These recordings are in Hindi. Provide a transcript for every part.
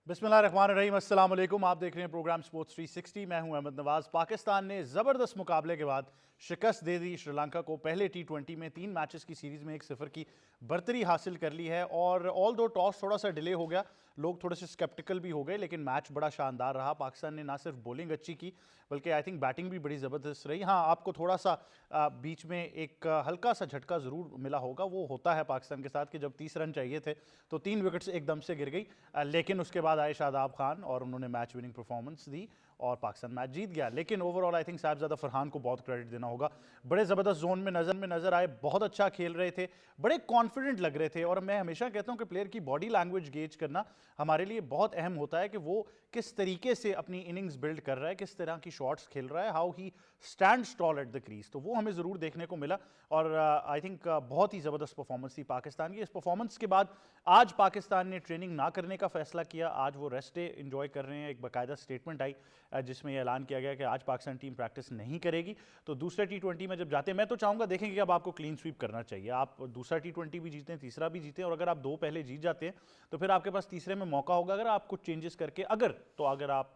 बिस्मिल्लाहिर्रहमानिर्रहीम, अस्सलाम वालेकुम। आप देख रहे हैं प्रोग्राम स्पोर्ट्स 360। मैं हूं अहमद नवाज। पाकिस्तान ने ज़बरदस्त मुकाबले के बाद शिकस्त दे दी श्रीलंका को। पहले T20 में 3 मैचेस की सीरीज़ में 1-0 की बर्तरी हासिल कर ली है। और ऑल दो टॉस थोड़ा सा डिले हो गया, लोग थोड़े से स्केप्टिकल भी हो गए, लेकिन मैच बड़ा शानदार रहा। पाकिस्तान ने ना सिर्फ बॉलिंग अच्छी की बल्कि आई थिंक बैटिंग भी बड़ी ज़बरदस्त रही। हाँ, आपको थोड़ा सा बीच में एक हल्का सा झटका ज़रूर मिला होगा। वो होता है पाकिस्तान के साथ कि जब 30 रन चाहिए थे तो 3 विकेट्स एकदम से गिर गई, लेकिन उसके बाद आए शादाब खान और उन्होंने मैच विनिंग परफॉर्मेंस दी और पाकिस्तान मैच जीत गया। लेकिन overall I think Sahibzada Farhan को बहुत क्रेडिट देना होगा। बड़े ज़बरदस्त जोन में नज़र आए, बहुत अच्छा खेल रहे थे, बड़े कॉन्फिडेंट लग रहे थे। और मैं हमेशा कहता हूं कि प्लेयर की बॉडी लैंग्वेज गेज करना हमारे लिए बहुत अहम होता है कि वो किस तरीके से अपनी इनिंग्स बिल्ड कर रहा है, किस तरह की शॉट्स खेल रहा है, how he stands tall at the crease. तो वो हमें ज़रूर देखने को मिला और आई थिंक बहुत ही ज़बरदस्त परफॉर्मेंस थी पाकिस्तान की। इस परफॉर्मेंस के बाद आज पाकिस्तान ने ट्रेनिंग ना करने का फैसला किया। आज वो रेस्ट डे इंजॉय कर रहे हैं। एक बाकायदा स्टेटमेंट आई जिसमें यह ऐलान किया गया कि आज पाकिस्तान टीम प्रैक्टिस नहीं करेगी। तो दूसरे T20 में जब जाते हैं, मैं तो चाहूंगा देखेंगे कि अब आपको क्लीन स्वीप करना चाहिए। आप दूसरा T20 भी जीतें, तीसरा भी जीतें, और अगर आप 2 पहले जीत जाते हैं तो फिर आपके पास तीसरे में मौका होगा। अगर आप कुछ चेंजेस करके अगर आप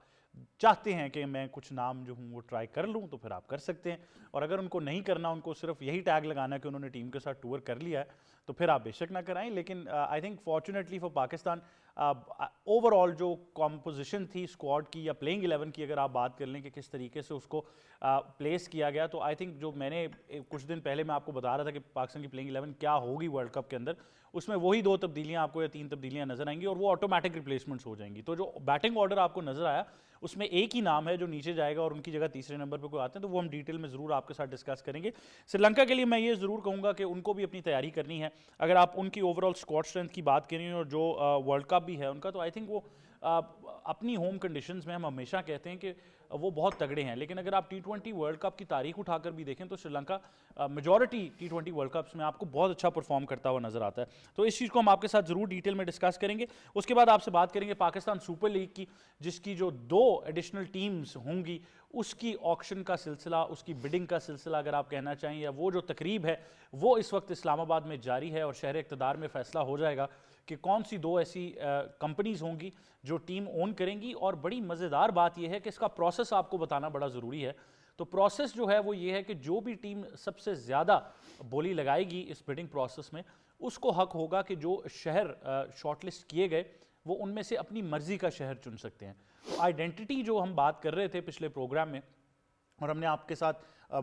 चाहते हैं कि मैं कुछ नाम जो हूँ वो ट्राई कर लूँ तो फिर आप कर सकते हैं। और अगर उनको नहीं करना, उनको सिर्फ यही टैग लगाना है कि उन्होंने टीम के साथ टूर कर लिया है, तो फिर आप बेशक ना कराएं। लेकिन I think fortunately for Pakistan overall जो कॉम्पोजिशन थी स्क्वाड की या प्लेइंग 11 की, अगर आप बात कर लें कि किस तरीके से उसको प्लेस किया गया, तो आई थिंक जो मैंने कुछ दिन पहले मैं आपको बता रहा था कि पाकिस्तान की प्लेइंग 11 क्या होगी वर्ल्ड कप के अंदर, उसमें वही 2 तब्दीलियां आपको या 3 तब्दीलियां नजर आएंगी और वो ऑटोमेटिक रिप्लेसमेंट्स हो जाएंगी। तो जो बैटिंग ऑर्डर आपको नजर आया उसमें एक ही नाम है जो नीचे जाएगा और उनकी जगह तीसरे नंबर पर कोई आते हैं, तो वो हम डिटेल में जरूर आपके साथ डिस्कस करेंगे। श्रीलंका के लिए मैं ये जरूर कहूंगा कि उनको भी अपनी तैयारी करनी है। अगर आप उनकी ओवरऑल स्क्वाड स्ट्रेंथ की बात करें और जो वर्ल्ड कप भी है उनका, तो आई थिंक वो अपनी होम कंडीशंस में हम हमेशा कहते हैं कि वो बहुत तगड़े हैं। लेकिन अगर आप T20 वर्ल्ड कप की तारीख उठाकर भी देखें तो Sri Lanka majority T20 world cups में आपको बहुत अच्छा परफॉर्म करता हुआ नजर आता है। तो इस चीज़ को हम आपके साथ जरूर डिटेल में डिस्कस करेंगे। उसके बाद आपसे बात करेंगे पाकिस्तान सुपर लीग की, जिसकी जो 2 एडिशनल टीम्स होंगी उसकी ऑक्शन का सिलसिला, उसकी बिडिंग का सिलसिला अगर आप कहना चाहें, या वो जो तकरीब है वो इस वक्त इस्लामाबाद में जारी है और शहर इक़्तिदार में फैसला हो जाएगा कि कौन सी 2 ऐसी कंपनीज होंगी जो टीम ओन करेंगी। और बड़ी मज़ेदार बात यह है कि इसका प्रोसेस आपको बताना बड़ा ज़रूरी है। तो प्रोसेस जो है वो ये है कि जो भी टीम सबसे ज़्यादा बोली लगाएगी इस बिडिंग प्रोसेस में, उसको हक होगा कि जो शहर शॉर्टलिस्ट किए गए वो उनमें से अपनी मर्जी का शहर चुन सकते हैं। तो आइडेंटिटी जो हम बात कर रहे थे पिछले प्रोग्राम में, और हमने आपके साथ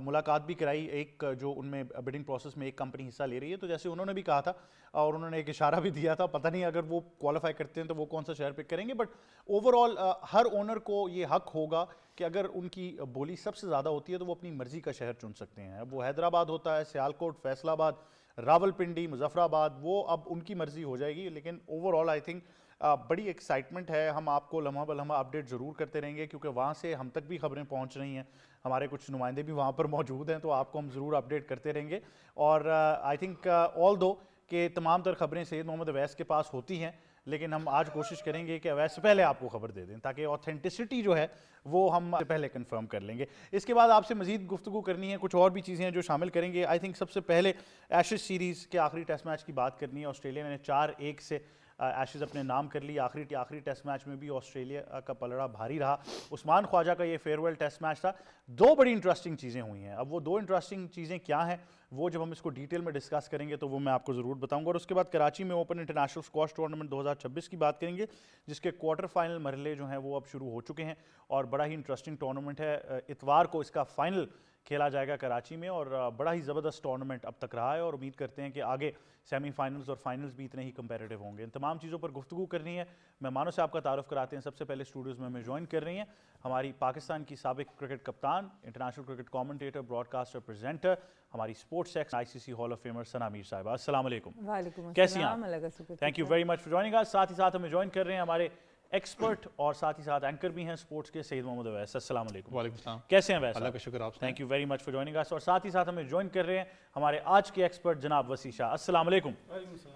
मुलाकात भी कराई, एक जो उनमें बिडिंग प्रोसेस में एक कंपनी हिस्सा ले रही है, तो जैसे उन्होंने भी कहा था और उन्होंने एक इशारा भी दिया था, पता नहीं अगर वो क्वालिफाई करते हैं तो वो कौन सा शहर पिक करेंगे, बट ओवरऑल हर ओनर को ये हक होगा कि अगर उनकी बोली सबसे ज़्यादा होती है तो वो अपनी मर्जी का शहर चुन सकते हैं। अब वो हैदराबाद होता है, सियालकोट, फैसलाबाद, रावलपिंडी, मुजफ्फराबाद, वो अब उनकी मर्जी हो जाएगी। लेकिन ओवरऑल आई थिंक बड़ी एक्साइटमेंट है। हम आपको लम्हा बलम्हा अपडेट ज़रूर करते रहेंगे क्योंकि वहाँ से हम तक भी खबरें पहुँच रही हैं, हमारे कुछ नुमाइंदे भी वहाँ पर मौजूद हैं, तो आपको हम ज़रूर अपडेट करते रहेंगे। और आई थिंक ऑल दो कि तमाम तर खबरें सैयद मोहम्मद अवैस के पास होती हैं, लेकिन हम आज कोशिश करेंगे कि अवैस से पहले आपको खबर दे दें ताकि ऑथेंटिसिटी जो है वो हम पहले कंफर्म कर लेंगे। इसके बाद आपसे मजीद गुफ्तगू करनी है, कुछ और भी चीज़ें हैं जो शामिल करेंगे। आई थिंक सबसे पहले एशेज सीरीज़ के आखिरी टेस्ट मैच की बात करनी है। ऑस्ट्रेलिया ने 4-1 से एशेज अपने नाम कर ली। आखिरी टेस्ट मैच में भी ऑस्ट्रेलिया का पलड़ा भारी रहा। उस्मान ख्वाजा का ये फेयरवेल टेस्ट मैच था। 2 बड़ी इंटरेस्टिंग चीज़ें हुई हैं। अब वो 2 इंटरेस्टिंग चीज़ें क्या हैं वो जब हम इसको डिटेल में डिस्कस करेंगे तो वो मैं आपको ज़रूर बताऊंगा। और उसके बाद कराची में ओपन इंटरनेशनल स्क्वॉश टूर्नामेंट 2026 की बात करेंगे, जिसके क्वार्टर फाइनल मरहले जो हैं वो अब शुरू हो चुके हैं और बड़ा ही इंटरेस्टिंग टूर्नामेंट है। इतवार को इसका फाइनल खेला जाएगा कराची में और बड़ा ही ज़बरदस्त टूर्नामेंट अब तक रहा है और उम्मीद करते हैं कि आगे सेमीफाइनल्स और फाइनल्स भी इतने ही कंपेरेटिव होंगे। इन तमाम चीज़ों पर गुफ्तगू करनी है। मेहमानों से आपका तारुफ कराते हैं। सबसे पहले स्टूडियोज़ में हमें ज्वाइन कर रही हैं हमारी पाकिस्तान की साबिक cricket captain, international cricket commentator, broadcaster, presenter, हमारी sports ex ICC hall of famer Sana Mir साहिबा। अस्सलाम वालेकुम। वालेकुम कैसी हैं अस्सलाम। आप? Thank you very much for joining us. साथ ही साथ हमें ज्वाइन कर रहे हैं हमारे एक्सपर्ट और साथ ही साथ एंकर भी हैं स्पोर्ट्स के, सैयद मोहम्मद अवैस। अस्सलाम वालेकुम। वालेकुम सलाम। कैसे हैं वैसे? अल्लाह का शुक्र। आप thank you very much for joining अस। और साथ ही साथ हमें ज्वाइन कर रहे हैं हमारे आज के एक्सपर्ट जनाब वसी शाह। अस्सलाम वालेकुम।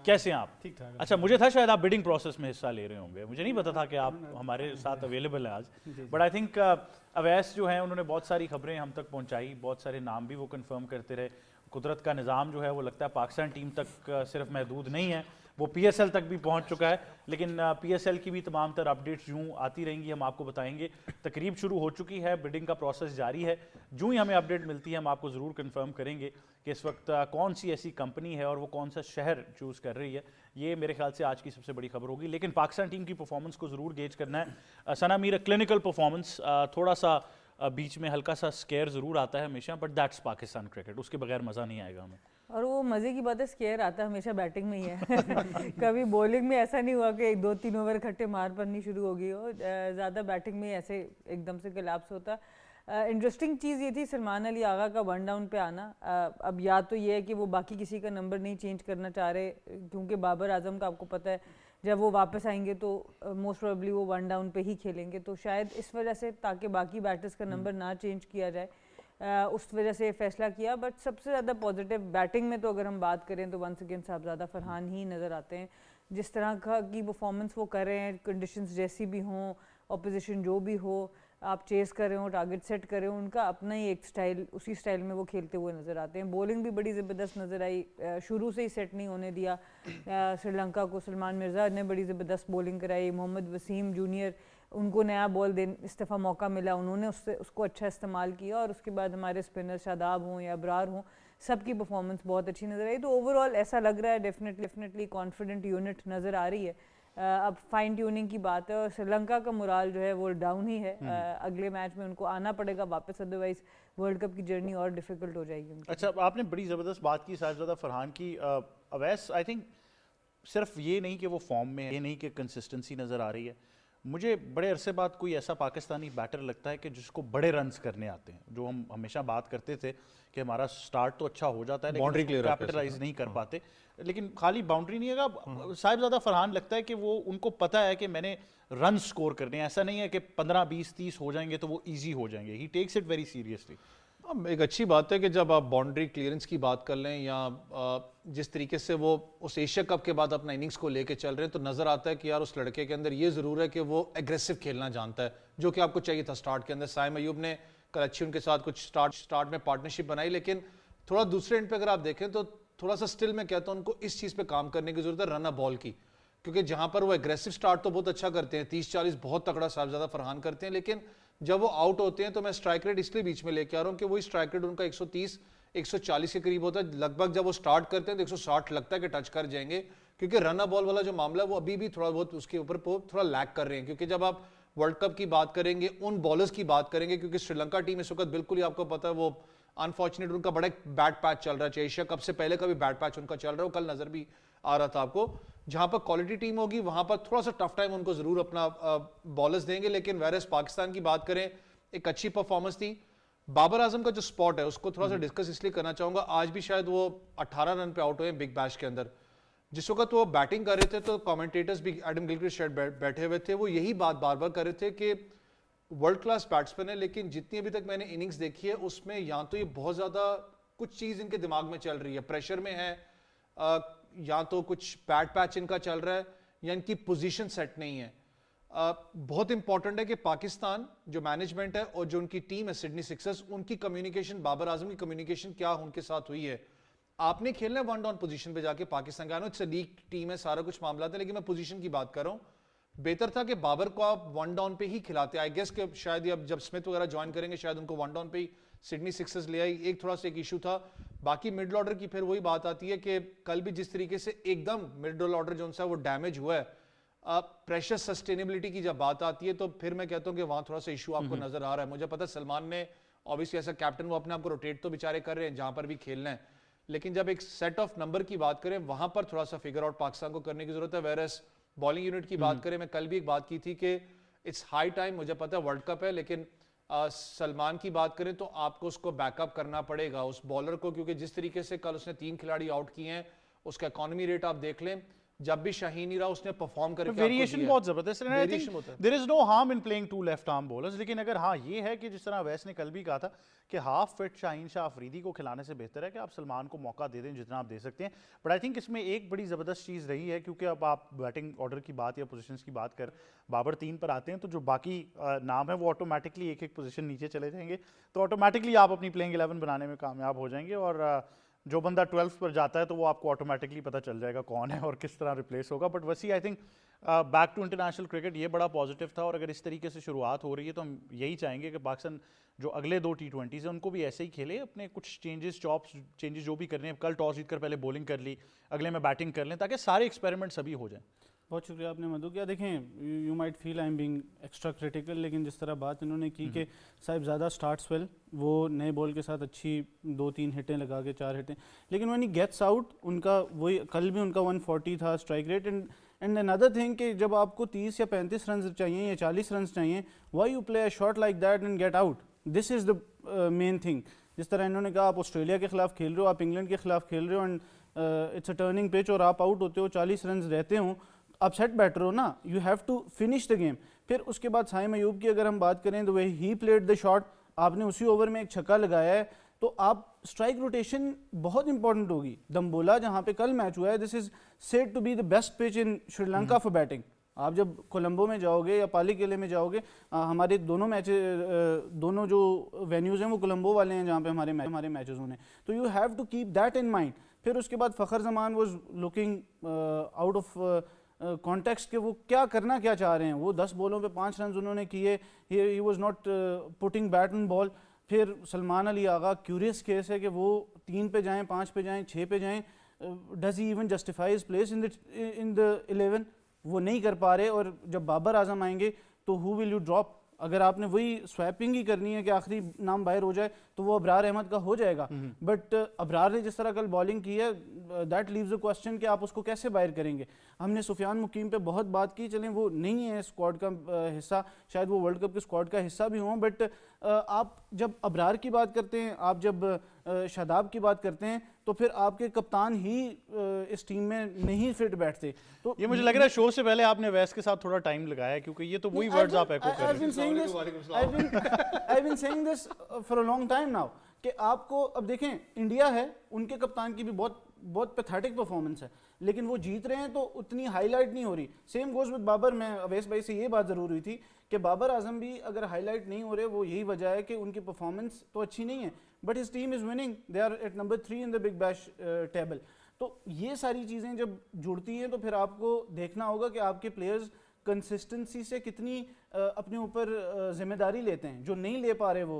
कैसे हैं आप? ठीक ठाक। अच्छा, मुझे था शायद आप बिडिंग प्रोसेस में हिस्सा ले रहे होंगे, मुझे नहीं पता था कि आप हमारे साथ अवेलेबल हैं आज। बट आई थिंक अवैस जो हैं उन्होंने बहुत सारी खबरें हम तक पहुंचाई, बहुत सारे नाम भी वो कंफर्म करते रहे। कुदरत का निज़ाम जो है वो लगता है पाकिस्तान टीम तक सिर्फ महदूद नहीं है वो PSL तक भी पहुंच चुका है, लेकिन PSL की भी तमाम तर अपडेट्स यूँ आती रहेंगी, हम आपको बताएंगे। तकरीब शुरू हो चुकी है, बिडिंग का प्रोसेस जारी है, जो ही हमें अपडेट मिलती है हम आपको ज़रूर कंफर्म करेंगे कि इस वक्त कौन सी ऐसी कंपनी है और वो कौन सा शहर चूज़ कर रही है। ये मेरे ख्याल से आज की सबसे बड़ी खबर होगी। लेकिन पाकिस्तान टीम की परफॉर्मेंस को ज़रूर गेज करना है। सना मीर, क्लिनिकल परफॉर्मेंस, थोड़ा सा बीच में हल्का सा स्केयर ज़रूर आता है हमेशा, बट दैट्स पाकिस्तान क्रिकेट, उसके बगैर मज़ा नहीं आएगा हमें। और वो मज़े की बात है, स्केयर आता है हमेशा बैटिंग में ही है। कभी बॉलिंग में ऐसा नहीं हुआ कि 2-3 ओवर इकट्ठे मार पड़नी शुरू हो गई हो, ज़्यादा बैटिंग में ऐसे एकदम से कोलैप्स होता। इंटरेस्टिंग चीज़ ये थी सलमान अली आगा का 1 डाउन पे आना। अब या तो ये है कि वो बाकी किसी का नंबर नहीं चेंज करना चाह रहे, क्योंकि बाबर आजम का आपको पता है जब वो वापस आएंगे तो मोस्ट प्रोबेबली वो 1 डाउन पे ही खेलेंगे, तो शायद इस वजह से, ताकि बाकी बैटर्स का नंबर ना चेंज किया जाए, उस वजह से फैसला किया। बट सबसे ज़्यादा पॉजिटिव बैटिंग में तो अगर हम बात करें तो वंस अगेन साहबजादा फरहान ही नज़र आते हैं। जिस तरह का की परफॉर्मेंस वो कर रहे हैं, कंडीशंस जैसी भी हों, ऑपोजिशन जो भी हो, आप चेस कर रहे हो, टारगेट सेट कर रहे हो, उनका अपना ही एक स्टाइल, उसी स्टाइल में वो खेलते हुए नज़र आते हैं। बॉलिंग भी बड़ी ज़बरदस्त नज़र आई, शुरू से ही सेट नहीं होने दिया श्रीलंका को। सलमान मिर्ज़ा ने बड़ी ज़बरदस्त बॉलिंग कराई, मोहम्मद वसीम जूनियर, उनको नया बॉल दे इस दफ़ा मौका मिला, उन्होंने उसको अच्छा इस्तेमाल किया, और उसके बाद हमारे स्पिनर शादाब हों या अबरार हों, सबकी परफॉर्मेंस बहुत अच्छी नज़र आई। तो ओवरऑल ऐसा लग रहा है डेफिनेटली कॉन्फिडेंट यूनिट नज़र आ रही है। अब फाइन ट्यूनिंग की बात है, और श्रीलंका का मोराल जो है वो डाउन ही है। अगले मैच में उनको आना पड़ेगा वापस, अदरवाइज वर्ल्ड कप की जर्नी और डिफिकल्ट हो जाएगी उनकी। अच्छा, आपने बड़ी ज़बरदस्त बात की साहिबजादा फरहान की। अवैस आई थिंक सिर्फ ये नहीं कि वो फॉर्म में है, ये नहीं कि कंसिस्टेंसी नज़र आ रही है, मुझे बड़े अरसे बाद कोई ऐसा पाकिस्तानी बैटर लगता है कि जिसको बड़े रन्स करने आते हैं। जो हम हमेशा बात करते थे कि हमारा स्टार्ट तो अच्छा हो जाता है लेकिन कैपिटलाइज नहीं कर पाते, लेकिन खाली बाउंड्री नहीं है। साहिबजादा फरहान लगता है कि वो, उनको पता है कि मैंने रन स्कोर करने हैं, ऐसा नहीं है कि 15 20 30 हो जाएंगे तो वो ईजी हो जाएंगे। ही टेक्स इट वेरी सीरियसली। एक अच्छी बात है कि जब आप बाउंड्री क्लियरेंस की बात कर लें, या जिस तरीके से वो उस एशिया कप के बाद अपना इनिंग्स को लेके चल रहे हैं, तो नज़र आता है कि यार उस लड़के के अंदर ये ज़रूर है कि वो एग्रेसिव खेलना जानता है, जो कि आपको चाहिए था स्टार्ट के अंदर। साइम अयूब ने कल अच्छी उनके साथ कुछ स्टार्ट में पार्टनरशिप बनाई, लेकिन थोड़ा दूसरे एंड पे अगर आप देखें तो थोड़ा सा स्टिल मैं कहता हूँ उनको इस चीज़ पर काम करने की ज़रूरत है, रन अ बॉल की। क्योंकि जहाँ पर वो एग्रेसिव स्टार्ट तो बहुत अच्छा करते हैं, 30-40 बहुत तगड़ा साहिबजादा फरहान करते हैं, लेकिन जब वो आउट होते हैं तो मैं स्ट्राइक रेट इसलिए बीच में लेके आ रहा हूँ कि वही स्ट्राइक रेट उनका 130-140 के करीब होता है लगभग। जब वो स्टार्ट करते हैं तो 160 लगता है कि टच कर जाएंगे, क्योंकि रन बॉल वाला जो मामला है वो अभी भी थोड़ा बहुत उसके ऊपर थोड़ा लैक कर रहे हैं। क्योंकि जब आप वर्ल्ड कप की बात करेंगे, उन बॉलर्स की बात करेंगे, क्योंकि श्रीलंका टीम इस वक्त बिल्कुल ही आपको पता है वो अनफॉर्चुनेट उनका बड़ा बैड पैच चल रहा है। एशिया कप से पहले का भी बैड पैच उनका चल रहा है, वो कल नजर भी आ रहा था आपको। जहां पर क्वालिटी टीम होगी वहां पर थोड़ा सा टफ टाइम उनको जरूर अपना बॉलर्स देंगे। लेकिन वेरस पाकिस्तान की बात करें, एक अच्छी परफॉर्मेंस थी। बाबर आजम का जो स्पॉट है उसको थोड़ा सा डिस्कस इसलिए करना चाहूंगा, आज भी शायद वो 18 रन पे आउट हुए बिग बैश के अंदर। जिस वक्त वो बैटिंग कर रहे थे तो कमेंटेटर्स भी, एडम गिलक्रिस्ट शायद बैठे हुए थे, वो यही बात बार बार कर रहे थे कि वर्ल्ड क्लास बैट्समैन है, लेकिन जितनी अभी तक मैंने इनिंग्स देखी है उसमें या तो ये बहुत ज्यादा कुछ चीज इनके दिमाग में चल रही है, प्रेशर में है, या तो कुछ बैड पैच इनका चल रहा है, या इनकी पोजीशन सेट नहीं है। बहुत इंपॉर्टेंट है कि पाकिस्तान जो मैनेजमेंट है और जो उनकी टीम है सिडनी सिक्सर्स, उनकी कम्युनिकेशन, बाबर आजम की कम्युनिकेशन क्या उनके साथ हुई है। आपने खेलना है 1 डाउन पोजीशन पे जाके पाकिस्तान का, इट्स अ लीग टीम है, सारा कुछ मामला है, लेकिन मैं पोजीशन की बात कर रहा हूं। बेहतर था कि बाबर को आप 1 डाउन पे ही खिलाते। आई गेस कि शायद अब जब स्मिथ वगैरह ज्वाइन करेंगे शायद उनको 1 डाउन पे ही सिडनी सिक्सर्स ले आई। एक थोड़ा सा एक इशू था। बाकी मिडल ऑर्डर की फिर वही बात आती है कि कल भी जिस तरीके से एकदम मिडल ऑर्डर जो सा वो डैमेज हुआ है, प्रेशर सस्टेनेबिलिटी की जब बात आती है तो फिर मैं कहता हूं कि वहां थोड़ा सा इशू आपको नजर आ रहा है। मुझे पता है सलमान ने ऑब्वियसली एज अ कैप्टन वो अपने आप को रोटेट तो बेचारे कर रहे हैं जहां पर भी खेलना है, लेकिन जब एक सेट ऑफ नंबर की बात करें वहां पर थोड़ा सा फिगर आउट पाकिस्तान को करने की जरूरत है। वेरस बॉलिंग यूनिट की बात करें, मैं कल भी एक बात की थी कि इट्स हाई टाइम, मुझे पता है वर्ल्ड कप है, लेकिन सलमान की बात करें तो आपको उसको बैकअप करना पड़ेगा उस बॉलर को, क्योंकि जिस तरीके से कल उसने 3 खिलाड़ी आउट किए हैं, उसका इकोनॉमी रेट आप देख लें, जब भी शाहीन ही रहा उसने परफॉर्म करके वेरिएशन बहुत जबरदस्त है। I think there is no harm in playing 2 left arm bowlers, लेकिन अगर हाँ ये है कि जिस तरह वैस ने कल भी कहा था कि हाफ फिट शाहीन शाह अफरीदी को खिलाने से बेहतर है कि आप सलमान को मौका दे दें जितना आप दे सकते हैं। बट आई थिंक इसमें एक बड़ी ज़बरदस्त चीज़ रही है, क्योंकि अब आप बैटिंग ऑर्डर की बात या पोजीशंस की बात कर, बाबर 3 पर आते हैं तो जो बाकी नाम है वो ऑटोमेटिकली एक एक पोजीशन नीचे चले जाएंगे, तो ऑटोमेटिकली आप अपनी प्लेइंग 11 बनाने में कामयाब हो जाएंगे। और जो बंदा 12th पर जाता है तो वो आपको ऑटोमेटिकली पता चल जाएगा कौन है और किस तरह रिप्लेस होगा। But Wasi I think back to international cricket ये बड़ा पॉजिटिव था, और अगर इस तरीके से शुरुआत हो रही है तो हम यही चाहेंगे कि पाकिस्तान जो अगले 2 T20s हैं उनको भी ऐसे ही खेले, अपने कुछ चेंजेस जो भी करने हैं, कल टॉस जीतकर पहले बॉलिंग कर ली, अगले में बैटिंग कर लें, ताकि सारे एक्सपेरिमेंट्स अभी हो जाएं। बहुत शुक्रिया आपने मधु किया। देखें, you might feel I am being extra critical, लेकिन जिस तरह बात इन्होंने की कि साहिबजादा स्टार्ट्स वेल, वो नए बॉल के साथ अच्छी 2-3 हिटें लगा के 4 हिटें, लेकिन व्हेन ही गेट्स आउट उनका वही कल भी उनका 140 था strike rate. And another thing कि जब आपको 30 या 35 रन चाहिए या 40 रन चाहिए, why you play a shot like that and get out, this is the main thing. जिस तरह इन्होंने कहा, आप ऑस्ट्रेलिया के खिलाफ खेल रहे हो, आप इंग्लैंड के खिलाफ खेल रहे हो, and it's a turning pitch और आप आउट होते हो, 40 रन रहते हो, आप सेट बैटर हो ना, you have to finish the game. फिर उसके बाद साइम अयूब की अगर हम बात करें तो वही ही प्लेड द शॉट, आपने उसी ओवर में एक छक्का लगाया है, तो आप स्ट्राइक रोटेशन बहुत इंपॉर्टेंट होगी। दम्बोला जहाँ पे कल मैच हुआ है, this is said to be the best pitch in Sri Lanka for batting. आप जब कोलंबो में जाओगे या पाली किले में जाओगे, हमारे दोनों जो वेन्यूज़ हैं वो कोलंबो वाले हैं जहाँ पे हमारे मैचेस होने, तो you have to keep that in mind. फिर उसके बाद Fakhar Zaman was looking out of context के वो क्या चाह रहे हैं। वो 10 बॉलों पे 5 रन उन्होंने किए, he was not putting bat on ball. फिर सलमान अली आगा क्यूरियस केस है कि वो 3 पे जाएं, 5 पे जाएं, 6 पे जाएं, does he even justify his place in the 11? वो नहीं कर पा रहे। और जब बाबर आजम आएंगे तो हु विल यू ड्रॉप? अगर आपने वही स्वैपिंग ही करनी है कि आखिरी नाम बाहर हो जाए, तो वो अबरार अहमद का हो जाएगा। बट अबरार ने जिस तरह कल बॉलिंग की है, दैट लीव्स द क्वेश्चन कि आप उसको कैसे बाहर करेंगे। हमने सुफियान मुकीम पे बहुत बात की, चलें वो नहीं है स्क्वाड का हिस्सा, शायद वो वर्ल्ड कप के स्क्वाड का हिस्सा भी हों, बट आप जब अबरार की बात करते हैं, आप जब शादाब की बात करते हैं, तो फिर आपके कप्तान ही इस टीम में नहीं फिट बैठते। तो ये मुझे लग रहा है शो से पहले आपने वैस के साथ थोड़ा टाइम लगाया है, क्योंकि ये तो वही वर्ड्स आप एको कर रहे हैं। I've been saying this for a long time now कि आपको अब देखें, इंडिया है, उनके कप्तान की भी बहुत पैथेटिक परफॉर्मेंस है, लेकिन वो जीत रहे हैं तो उतनी हाईलाइट नहीं हो रही। Same goes with Babar. मैं अवैस भाई से ये बात ज़रूर हुई थी कि बाबर आजम भी अगर हाईलाइट नहीं हो रहे, वो यही वजह है कि उनकी परफॉर्मेंस तो अच्छी नहीं है, but his team is winning, they are at number 3 in the Big Bash table. तो ये सारी चीज़ें जब जुड़ती हैं तो फिर आपको देखना होगा कि आपके प्लेयर्स कंसिस्टेंसी से कितनी अपने ऊपर जिम्मेदारी लेते हैं। जो नहीं ले पा रहे वो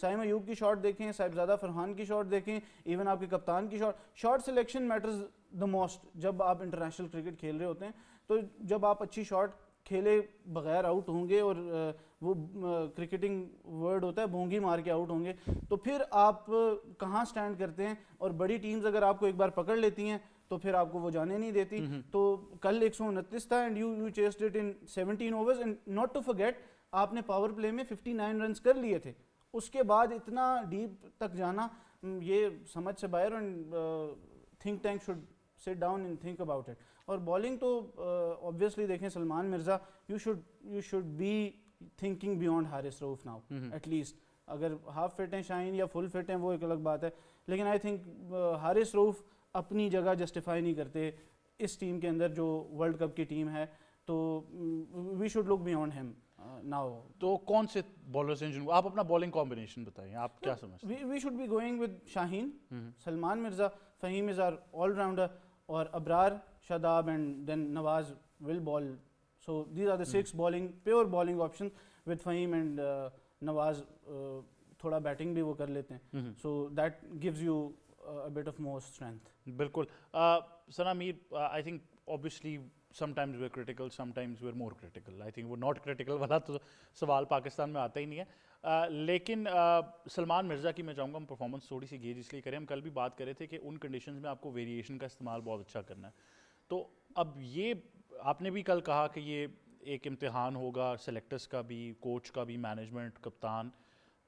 साइम अयूब की शॉट देखें, साहिबजादा फरहान की शॉट देखें, इवन आपके कप्तान की shot selection matters the most जब आप इंटरनेशनल क्रिकेट खेल रहे होते हैं। तो जब आप अच्छी शॉट खेले बगैर आउट होंगे, और वो क्रिकेटिंग वर्ड होता है भोंगी मार के आउट होंगे, तो फिर आप कहाँ स्टैंड करते हैं। और बड़ी टीम्स अगर आपको एक बार पकड़ लेती हैं तो फिर आपको वो जाने नहीं देती। तो कल 129 था and you chased it in 17 overs, and not to forget आपने पावर प्ले में 59 रन कर लिए थे। उसके बाद इतना डीप तक जाना ये समझ से बाहर, and think tank should sit down and think about it. और बॉलिंग तो ऑब्वियसली देखें, Salman Mirza, you should be thinking beyond Haris Rauf now at least. अगर हाफ फिट हैं शाहीन या फुल फिट हैं वो एक अलग बात है, लेकिन आई थिंक हारिस रऊफ अपनी जगह जस्टिफाई नहीं करते इस टीम के अंदर जो वर्ल्ड कप की टीम है। तो we should look beyond him now. तो कौन से बॉलर्स हैं जिनको आप अपना बॉलिंग कॉम्बिनेशन बताइए, आप क्या समझते हैं? We should be going with Shaheen, Salman Mirza, Faheem is our allrounder, और Abrar, Shadab and then Nawaz will bowl. So these are the 6 bowling pure bowling option with Faheem and Nawaz. थोड़ा बैटिंग भी वो कर लेते हैं, so that gives you a bit of more strength. बिल्कुल। Sana Mir, I think obviously sometimes we are critical, sometimes we are more critical. I think वो नॉट क्रिटिकल वाला तो सवाल पाकिस्तान में आता ही नहीं है। लेकिन सलमान मिर्ज़ा की मैं चाहूँगा हम परफॉर्मेंस थोड़ी सी गेज इसलिए करें, हम कल भी बात कर रहे थे कि उन कंडीशंस में आपको वेरिएशन का इस्तेमाल बहुत अच्छा करना है। तो अब ये आपने भी कल कहा कि ये एक इम्तिहान होगा सेलेक्टर्स का भी, कोच का भी, मैनेजमेंट, कप्तान।